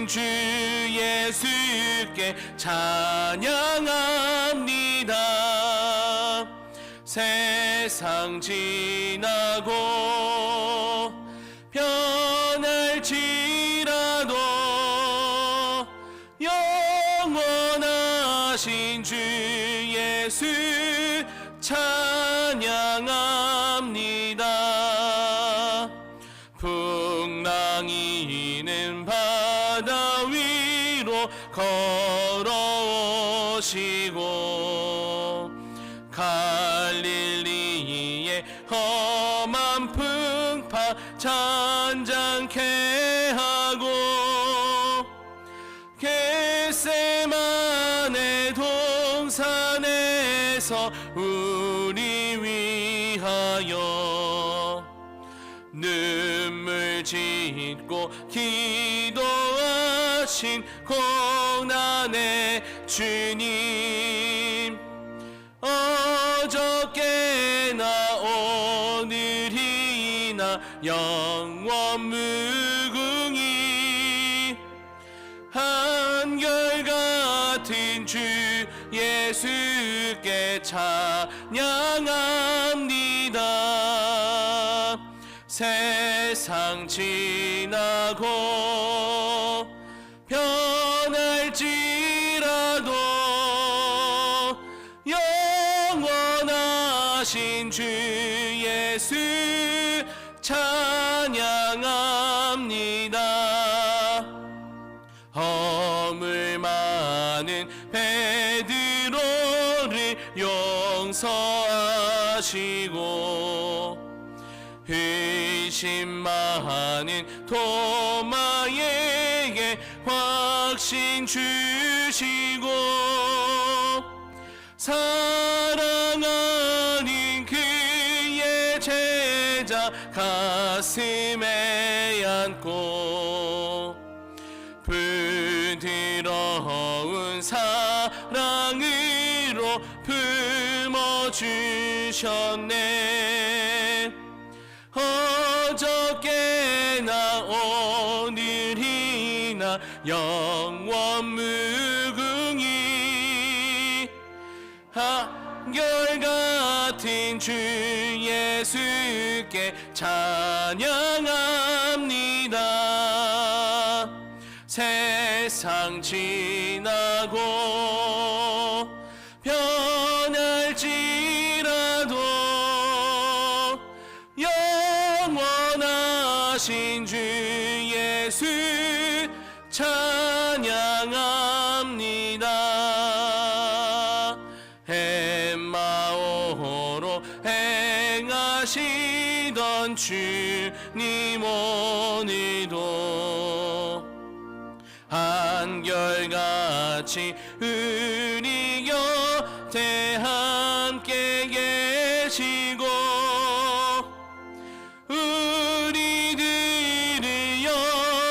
주 예수께 찬양합니다. 세상 지나고 변할지라도 영원하신 주 예수 찬양합니다. 풍랑이는 바다 위로 걸어오시고 갈릴리의 험한 풍파 잔잔케 하고 겟세마네 동산에서 우리 위하여 눈물 짓고 기도하신 고난의 주님 어저께나 오늘이나 영원 무궁히 한결같은 주 예수께 찬양합니다. 세상 지나고 변할지라도 영원하신 주 예수 찬양합니다. 허물 많은 베드로를 용서하시고 의심 많은 도마에게 확신 주시고 사랑하는 그의 제자 가슴에 안고 부드러운 사랑으로 품어주셨네. 어저께나 오늘이나 영원 무궁히 한결같은 같은 주 예수께 찬양합니다. 세상 지나고 변할지라도 영원하신 주 예수 찬양합니다. 엠마오로 행하시던 주님 오늘도 한결같이 우리 곁에 함께 계시고 우리들을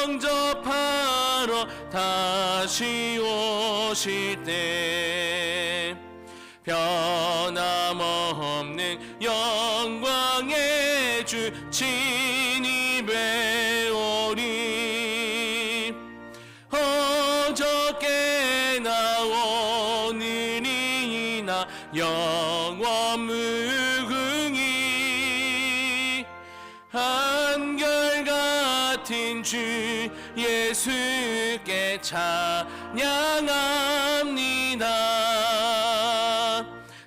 영접하러 다시 오실 때 변함없는 영광의 주 친히 뵈오리. 어저께나 오늘이나 영원 무궁히 한결같은 주 예수께 찬양합니다.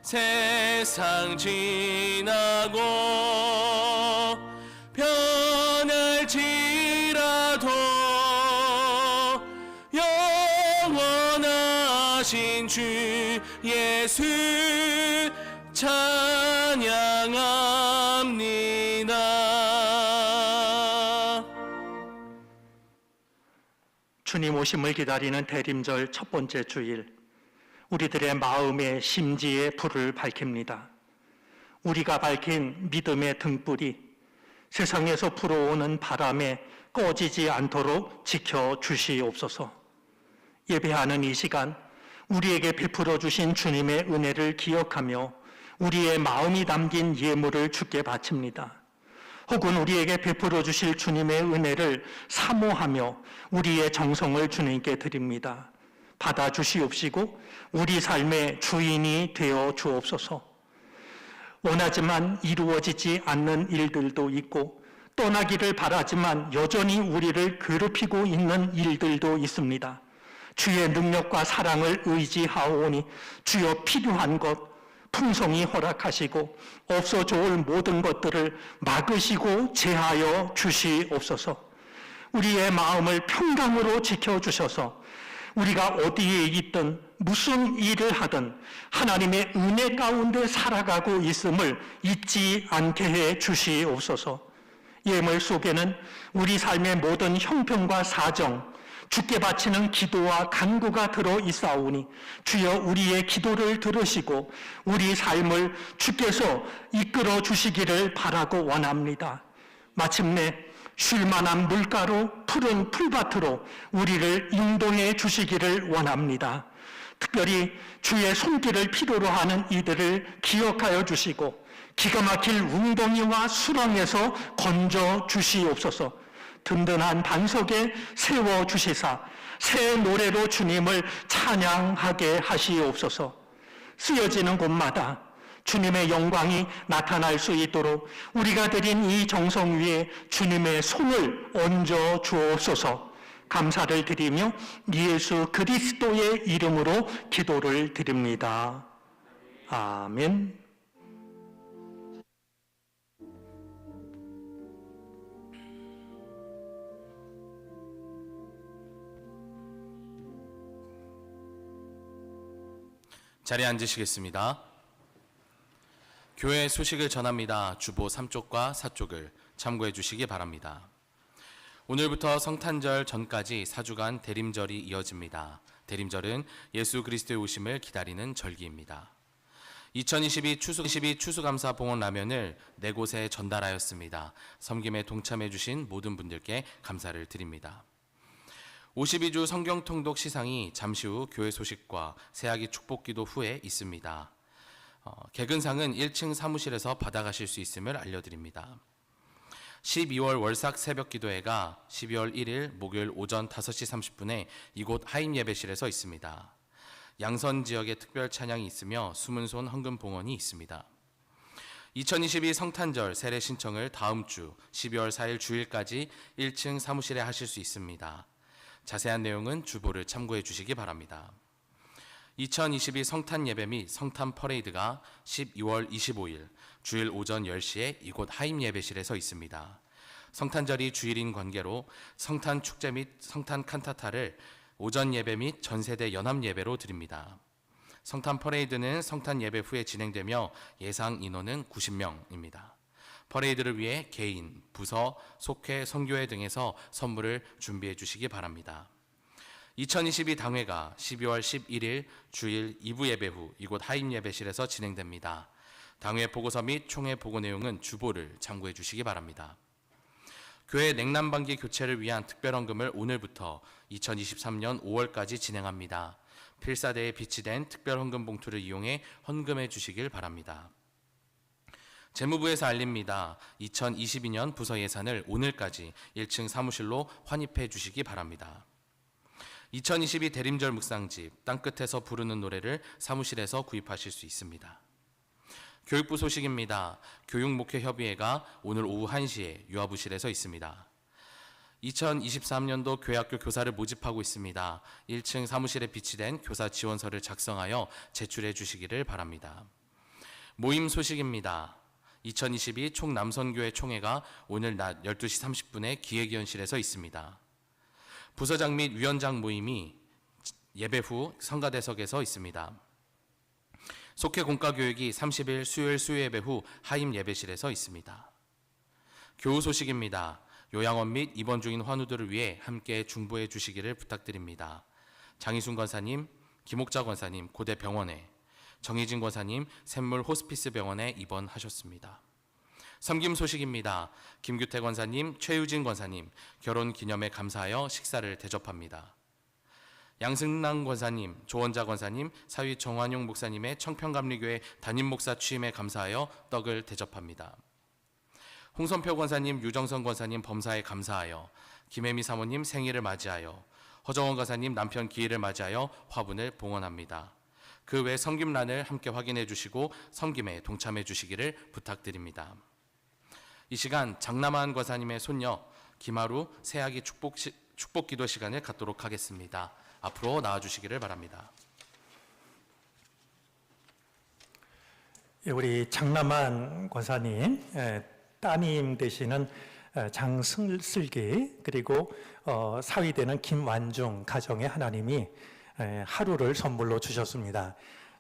세상 지나고 변할지라도 영원하신 주 예수 찬양합니다. 주님 오심을 기다리는 대림절 첫 번째 주일, 우리들의 마음의 심지에 불을 밝힙니다. 우리가 밝힌 믿음의 등불이 세상에서 불어오는 바람에 꺼지지 않도록 지켜주시옵소서. 예배하는 이 시간, 우리에게 베풀어 주신 주님의 은혜를 기억하며 우리의 마음이 담긴 예물을 주께 바칩니다. 혹은 우리에게 베풀어 주실 주님의 은혜를 사모하며 우리의 정성을 주님께 드립니다. 받아 주시옵시고 우리 삶의 주인이 되어 주옵소서. 원하지만 이루어지지 않는 일들도 있고 떠나기를 바라지만 여전히 우리를 괴롭히고 있는 일들도 있습니다. 주의 능력과 사랑을 의지하오니 주여 필요한 것 풍성히 허락하시고 없어 좋을 모든 것들을 막으시고 제하여 주시옵소서. 우리의 마음을 평강으로 지켜주셔서 우리가 어디에 있든 무슨 일을 하든 하나님의 은혜 가운데 살아가고 있음을 잊지 않게 해 주시옵소서. 예물 속에는 우리 삶의 모든 형편과 사정, 주께 바치는 기도와 간구가 들어 있사오니 주여 우리의 기도를 들으시고 우리 삶을 주께서 이끌어 주시기를 바라고 원합니다. 마침내 쉴만한 물가로 푸른 풀밭으로 우리를 인도해 주시기를 원합니다. 특별히 주의 손길을 필요로 하는 이들을 기억하여 주시고 기가 막힐 웅덩이와 수렁에서 건져 주시옵소서. 든든한 반석에 세워 주시사 새 노래로 주님을 찬양하게 하시옵소서. 쓰여지는 곳마다 주님의 영광이 나타날 수 있도록 우리가 드린 이 정성 위에 주님의 손을 얹어 주옵소서. 감사를 드리며 예수 그리스도의 이름으로 기도를 드립니다. 아멘. 자리에 앉으시겠습니다. 교회 소식을 전합니다. 주보 3쪽과 4쪽을 참고해 주시기 바랍니다. 오늘부터 성탄절 전까지 4주간 대림절이 이어집니다. 대림절은 예수 그리스도의 오심을 기다리는 절기입니다. 2022 추수감사 봉헌 라면을 4곳에 전달하였습니다. 섬김에 동참해 주신 모든 분들께 감사를 드립니다. 52주 성경 통독 시상이 잠시 후 교회 소식과 새학기 축복기도 후에 있습니다. 개근상은 1층 사무실에서 받아가실 수 있음을 알려드립니다. 12월 월삭 새벽기도회가 12월 1일 목요일 오전 5시 30분에 이곳 하임 예배실에서 있습니다. 양선 지역에 특별 찬양이 있으며 숨은 손 헌금 봉헌이 있습니다. 2022 성탄절 세례 신청을 다음 주 12월 4일 주일까지 1층 사무실에 하실 수 있습니다. 자세한 내용은 주보를 참고해 주시기 바랍니다. 2022 성탄 예배 및 성탄 퍼레이드가 12월 25일 주일 오전 10시에 이곳 하임 예배실에서 있습니다. 성탄절이 주일인 관계로 성탄 축제 및 성탄 칸타타를 오전 예배 및 전세대 연합 예배로 드립니다. 성탄 퍼레이드는 성탄 예배 후에 진행되며 예상 인원은 90명입니다. 퍼레이드를 위해 개인, 부서, 속회, 선교회 등에서 선물을 준비해 주시기 바랍니다. 2022 당회가 12월 11일 주일 2부 예배 후 이곳 하임 예배실에서 진행됩니다. 당회 보고서 및 총회 보고 내용은 주보를 참고해 주시기 바랍니다. 교회 냉난방기 교체를 위한 특별헌금을 오늘부터 2023년 5월까지 진행합니다. 필사대에 비치된 특별헌금 봉투를 이용해 헌금해 주시길 바랍니다. 재무부에서 알립니다. 2022년 부서 예산을 오늘까지 1층 사무실로 환입해 주시기 바랍니다. 2022 대림절 묵상집 땅끝에서 부르는 노래를 사무실에서 구입하실 수 있습니다. 교육부 소식입니다. 교육목회협의회가 오늘 오후 1시에 유아부실에서 있습니다. 2023년도 교회학교 교사를 모집하고 있습니다. 1층 사무실에 비치된 교사 지원서를 작성하여 제출해 주시기를 바랍니다. 모임 소식입니다. 2022 총남선교회 총회가 오늘 낮 12시 30분에 기획위원실에서 있습니다. 부서장 및 위원장 모임이 예배 후 성가대석에서 있습니다. 속회 공과교육이 30일 수요일 수요예배 후 하임 예배실에서 있습니다. 교우 소식입니다. 요양원 및 입원 중인 환우들을 위해 함께 중보해 주시기를 부탁드립니다. 장희순 권사님, 김옥자 권사님 고대병원에, 정희진 권사님 샘물 호스피스 병원에 입원하셨습니다. 섬김 소식입니다. 김규태 권사님, 최유진 권사님 결혼 기념에 감사하여 식사를 대접합니다. 양승남 권사님, 조원자 권사님, 사위 정환용 목사님의 청평감리교회 담임 목사 취임에 감사하여 떡을 대접합니다. 홍선표 권사님, 유정선 권사님 범사에 감사하여 김혜미 사모님 생일을 맞이하여 허정원 권사님 남편 기일을 맞이하여 화분을 봉헌합니다. 그 외 섬김란을 함께 확인해 주시고 섬김에 동참해 주시기를 부탁드립니다. 이 시간 장남한 권사님의 손녀 김하루 새아기 축복기도 시간을 갖도록 하겠습니다. 앞으로 나와주시기를 바랍니다. 우리 장남한 권사님 따님 되시는 장슬기 그리고 사위되는 김완중 가정에 하나님이 하루를 선물로 주셨습니다.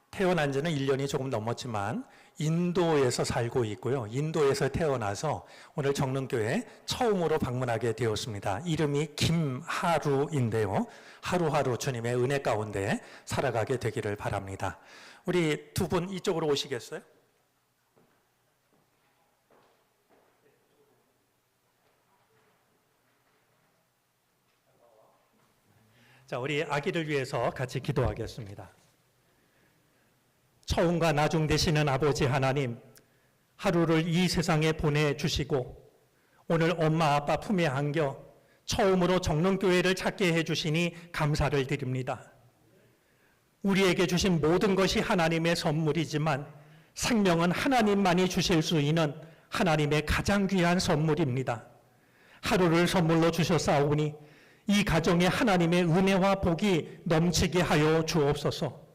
태어난 지는 1년이 조금 넘었지만 인도에서 살고 있고요. 인도에서 태어나서 오늘 정릉교회 처음으로 방문하게 되었습니다. 이름이 김하루인데요. 하루하루 주님의 은혜 가운데 살아가게 되기를 바랍니다. 우리 두 분 이쪽으로 오시겠어요? 자, 우리 아기를 위해서 같이 기도하겠습니다. 처음과 나중 되시는 아버지 하나님, 하루를 이 세상에 보내주시고 오늘 엄마 아빠 품에 안겨 처음으로 정릉교회를 찾게 해주시니 감사를 드립니다. 우리에게 주신 모든 것이 하나님의 선물이지만 생명은 하나님만이 주실 수 있는 하나님의 가장 귀한 선물입니다. 하루를 선물로 주셨사오니 이 가정에 하나님의 은혜와 복이 넘치게 하여 주옵소서.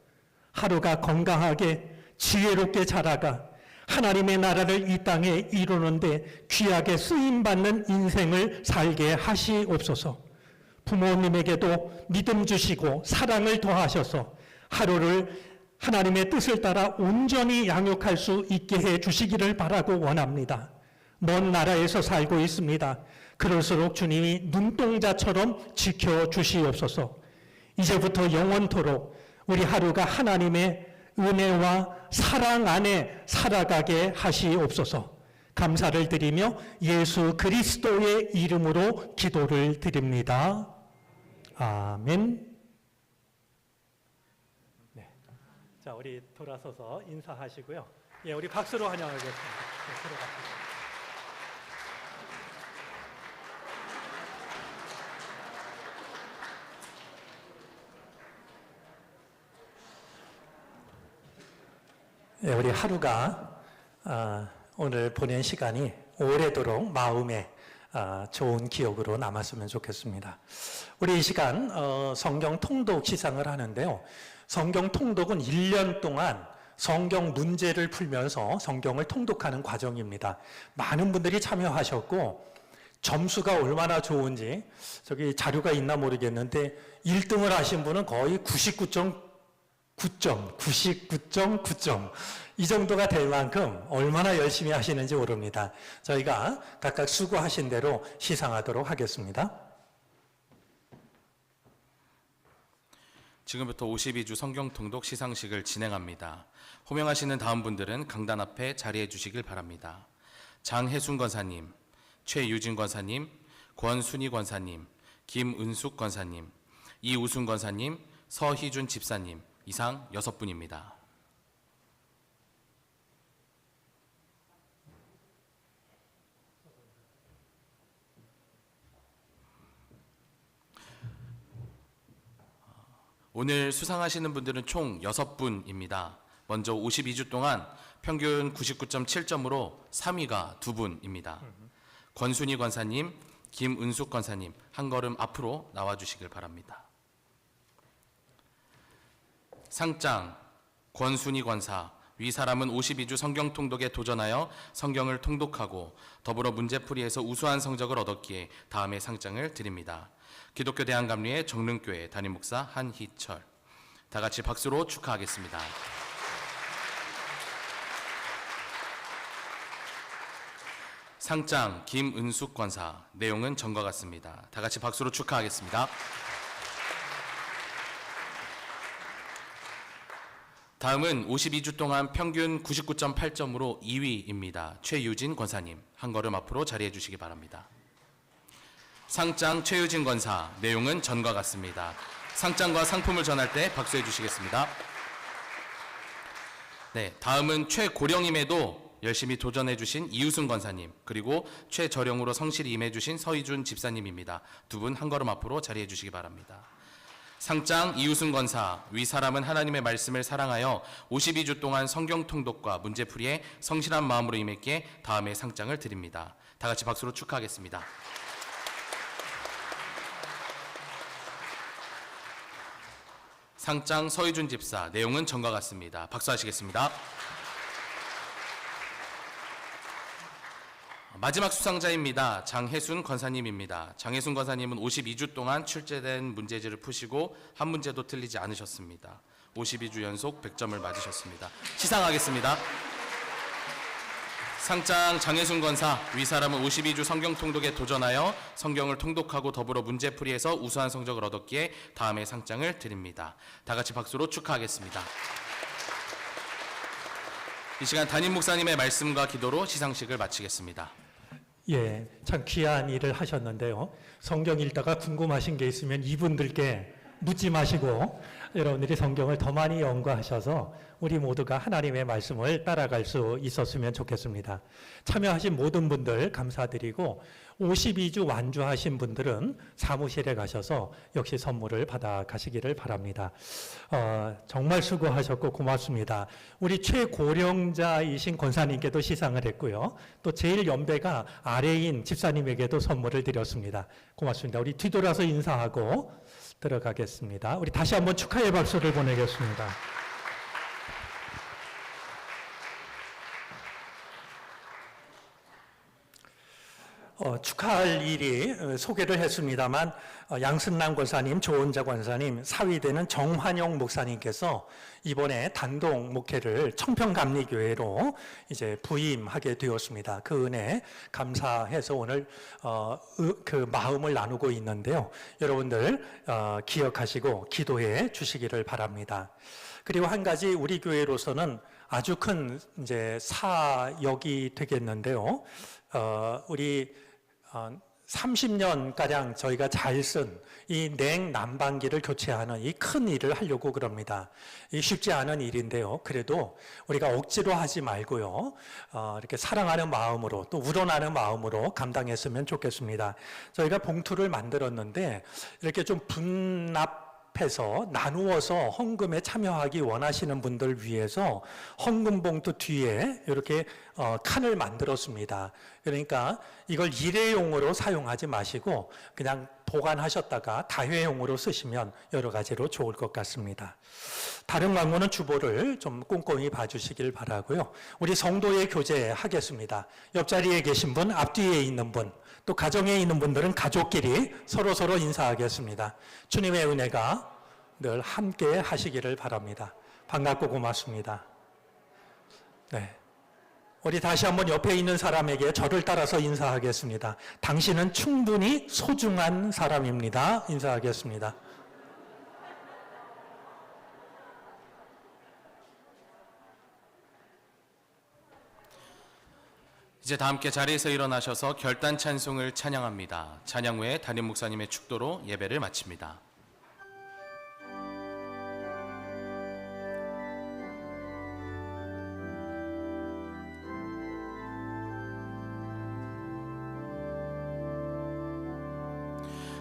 하루가 건강하게 지혜롭게 자라가 하나님의 나라를 이 땅에 이루는데 귀하게 쓰임받는 인생을 살게 하시옵소서. 부모님에게도 믿음 주시고 사랑을 더하셔서 하루를 하나님의 뜻을 따라 온전히 양육할 수 있게 해 주시기를 바라고 원합니다. 먼 나라에서 살고 있습니다. 그럴수록 주님이 눈동자처럼 지켜주시옵소서. 이제부터 영원토록 우리 하루가 하나님의 은혜와 사랑 안에 살아가게 하시옵소서. 감사를 드리며 예수 그리스도의 이름으로 기도를 드립니다. 아멘. 네. 자, 우리 돌아서서 인사하시고요. 예, 우리 박수로 환영하겠습니다. 네, 들어가시죠. 우리 하루가 오늘 보낸 시간이 오래도록 마음에 좋은 기억으로 남았으면 좋겠습니다. 우리 이 시간 성경 통독 시상을 하는데요. 성경 통독은 1년 동안 성경 문제를 풀면서 성경을 통독하는 과정입니다. 많은 분들이 참여하셨고 점수가 얼마나 좋은지 저기 자료가 있나 모르겠는데 1등을 하신 분은 거의 99.9점 이 정도가 될 만큼 얼마나 열심히 하시는지 모릅니다. 저희가 각각 수고하신 대로 시상하도록 하겠습니다. 지금부터 52주 성경 통독 시상식을 진행합니다. 호명하시는 다음 분들은 강단 앞에 자리해 주시길 바랍니다. 장혜순 권사님, 최유진 권사님, 권순희 권사님, 김은숙 권사님, 이우순 권사님, 서희준 집사님, 이상 6분입니다. 오늘 수상하시는 분들은 총 6분입니다. 먼저 52주 동안 평균 99.7점으로 3위가 2분입니다. 권순희 권사님, 김은숙 권사님, 한 걸음 앞으로 나와주시길 바랍니다. 상장, 권순희 권사, 위 사람은 52주 성경 통독에 도전하여 성경을 통독하고 더불어 문제풀이에서 우수한 성적을 얻었기에 다음의 상장을 드립니다. 기독교 대한감리회 정릉교회 담임목사 한희철. 다 같이 박수로 축하하겠습니다. 상장 김은숙 권사. 내용은 전과 같습니다. 다 같이 박수로 축하하겠습니다. 다음은 52주 동안 평균 99.8점으로 2위입니다. 최유진 권사님, 한 걸음 앞으로 자리해 주시기 바랍니다. 상장 최유진 권사, 내용은 전과 같습니다. 상장과 상품을 전할 때 박수해 주시겠습니다. 네, 다음은 최고령임에도 열심히 도전해 주신 이우순 권사님, 그리고 최저령으로 성실히 임해 주신 서희준 집사님입니다. 두 분 한 걸음 앞으로 자리해 주시기 바랍니다. 상장 이우순 권사, 위 사람은 하나님의 말씀을 사랑하여 52주 동안 성경 통독과 문제풀이에 성실한 마음으로 임했기에 다음의 상장을 드립니다. 다 같이 박수로 축하하겠습니다. 상장 서희준 집사, 내용은 전과 같습니다. 박수하시겠습니다. 마지막 수상자입니다. 장혜순 권사님입니다. 장혜순 권사님은 52주 동안 출제된 문제지를 푸시고 한 문제도 틀리지 않으셨습니다. 52주 연속 100점을 맞으셨습니다. 시상하겠습니다. 상장 장혜순 권사, 위 사람은 52주 성경 통독에 도전하여 성경을 통독하고 더불어 문제풀이에서 우수한 성적을 얻었기에 다음의 상장을 드립니다. 다 같이 박수로 축하하겠습니다. 이 시간 담임 목사님의 말씀과 기도로 시상식을 마치겠습니다. 예, 참 귀한 일을 하셨는데요. 성경 읽다가 궁금하신 게 있으면 이분들께 묻지 마시고 여러분들이 성경을 더 많이 연구하셔서 우리 모두가 하나님의 말씀을 따라갈 수 있었으면 좋겠습니다. 참여하신 모든 분들 감사드리고 52주 완주하신 분들은 사무실에 가셔서 역시 선물을 받아 가시기를 바랍니다. 정말 수고하셨고 고맙습니다. 우리 최고령자이신 권사님께도 시상을 했고요. 또 제일 연배가 아래인 집사님에게도 선물을 드렸습니다. 고맙습니다. 우리 뒤돌아서 인사하고 들어가겠습니다. 우리 다시 한번 축하의 박수를 보내겠습니다. 축하할 일이 소개를 했습니다만 양승남 권사님, 조은자 권사님, 사위되는 정환용 목사님께서 이번에 단독 목회를 청평감리교회로 이제 부임하게 되었습니다. 그 은혜 감사해서 오늘 그 마음을 나누고 있는데요. 여러분들 기억하시고 기도해 주시기를 바랍니다. 그리고 한 가지 우리 교회로서는 아주 큰 이제 사역이 되겠는데요. 우리 30년가량 저희가 잘 쓴 이 냉난방기를 교체하는 이 큰 일을 하려고 그럽니다. 이 쉽지 않은 일인데요. 그래도 우리가 억지로 하지 말고요. 이렇게 사랑하는 마음으로 또 우러나는 마음으로 감당했으면 좋겠습니다. 저희가 봉투를 만들었는데 이렇게 좀 분납 앞에서 나누어서 헌금에 참여하기 원하시는 분들 위해서 헌금 봉투 뒤에 이렇게 칸을 만들었습니다. 그러니까 이걸 일회용으로 사용하지 마시고 그냥 보관하셨다가 다회용으로 쓰시면 여러 가지로 좋을 것 같습니다. 다른 광고는 주보를 좀 꼼꼼히 봐주시길 바라고요. 우리 성도의 교제 하겠습니다. 옆자리에 계신 분, 앞뒤에 있는 분, 또 가정에 있는 분들은 가족끼리 서로 인사하겠습니다. 주님의 은혜가 늘 함께 하시기를 바랍니다. 반갑고 고맙습니다. 네. 우리 다시 한번 옆에 있는 사람에게 저를 따라서 인사하겠습니다. 당신은 충분히 소중한 사람입니다. 인사하겠습니다. 이제 다 함께 자리에서 일어나셔서 결단 찬송을 찬양합니다. 찬양 후에 담임 목사님의 축도로 예배를 마칩니다.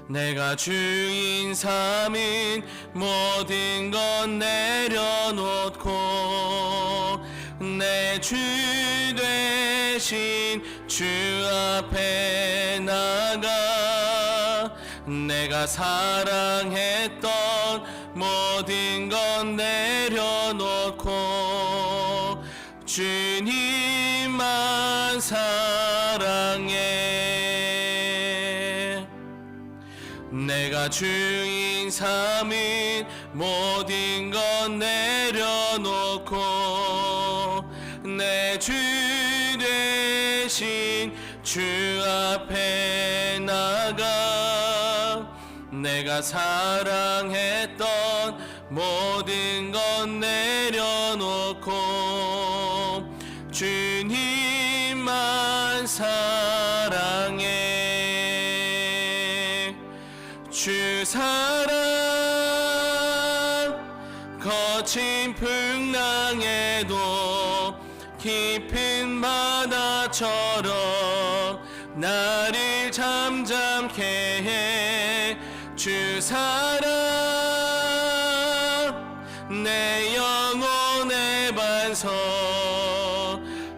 내가 주인 삼인 모든 건 내려놓고 내 주 되신 주 앞에 나가 내가 사랑했던 모든 건 내려놓고 주님만 사랑해. 내가 주인 삼인 모든 건 내려놓고 내 주 되신 주 앞에 나가 내가 사랑했던 모든 건 내려놓고 주님만 사랑해. 주 사랑 거친 풍랑에도 깊은 바다처럼 나를 잠잠케 해. 주 사랑 내 영혼의 반석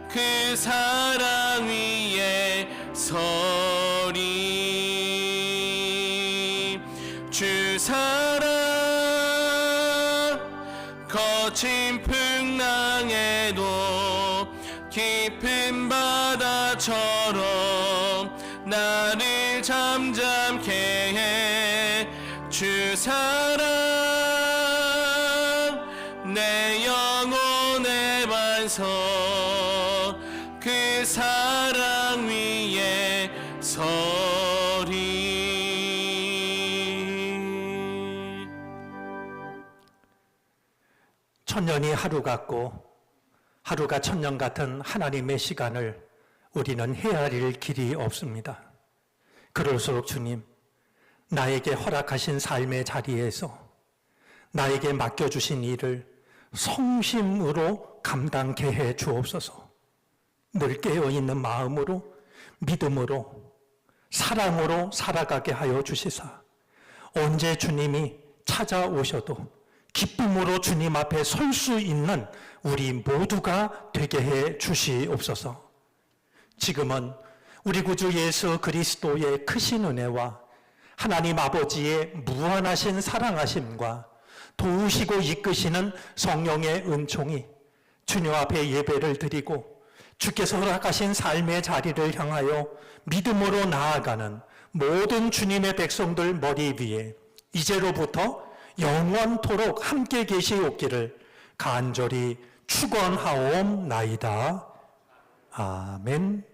그 사랑 위에 서리. 주 사랑 거친 풍랑에도 깊은 바다처럼 나를 잠잠케 해. 주 사랑 내 영혼의 반석 그 사랑 위에 서리. 천년이 하루 같고 하루가 천년 같은 하나님의 시간을 우리는 헤아릴 길이 없습니다. 그럴수록 주님, 나에게 허락하신 삶의 자리에서 나에게 맡겨주신 일을 성심으로 감당케 해 주옵소서. 늘 깨어있는 마음으로, 믿음으로, 사랑으로 살아가게 하여 주시사 언제 주님이 찾아오셔도 기쁨으로 주님 앞에 설 수 있는 우리 모두가 되게 해 주시옵소서. 지금은 우리 구주 예수 그리스도의 크신 은혜와 하나님 아버지의 무한하신 사랑하심과 도우시고 이끄시는 성령의 은총이 주님 앞에 예배를 드리고 주께서 허락하신 삶의 자리를 향하여 믿음으로 나아가는 모든 주님의 백성들 머리 위에 이제로부터 영원토록 함께 계시옵기를 간절히 축원하옵나이다. 아멘.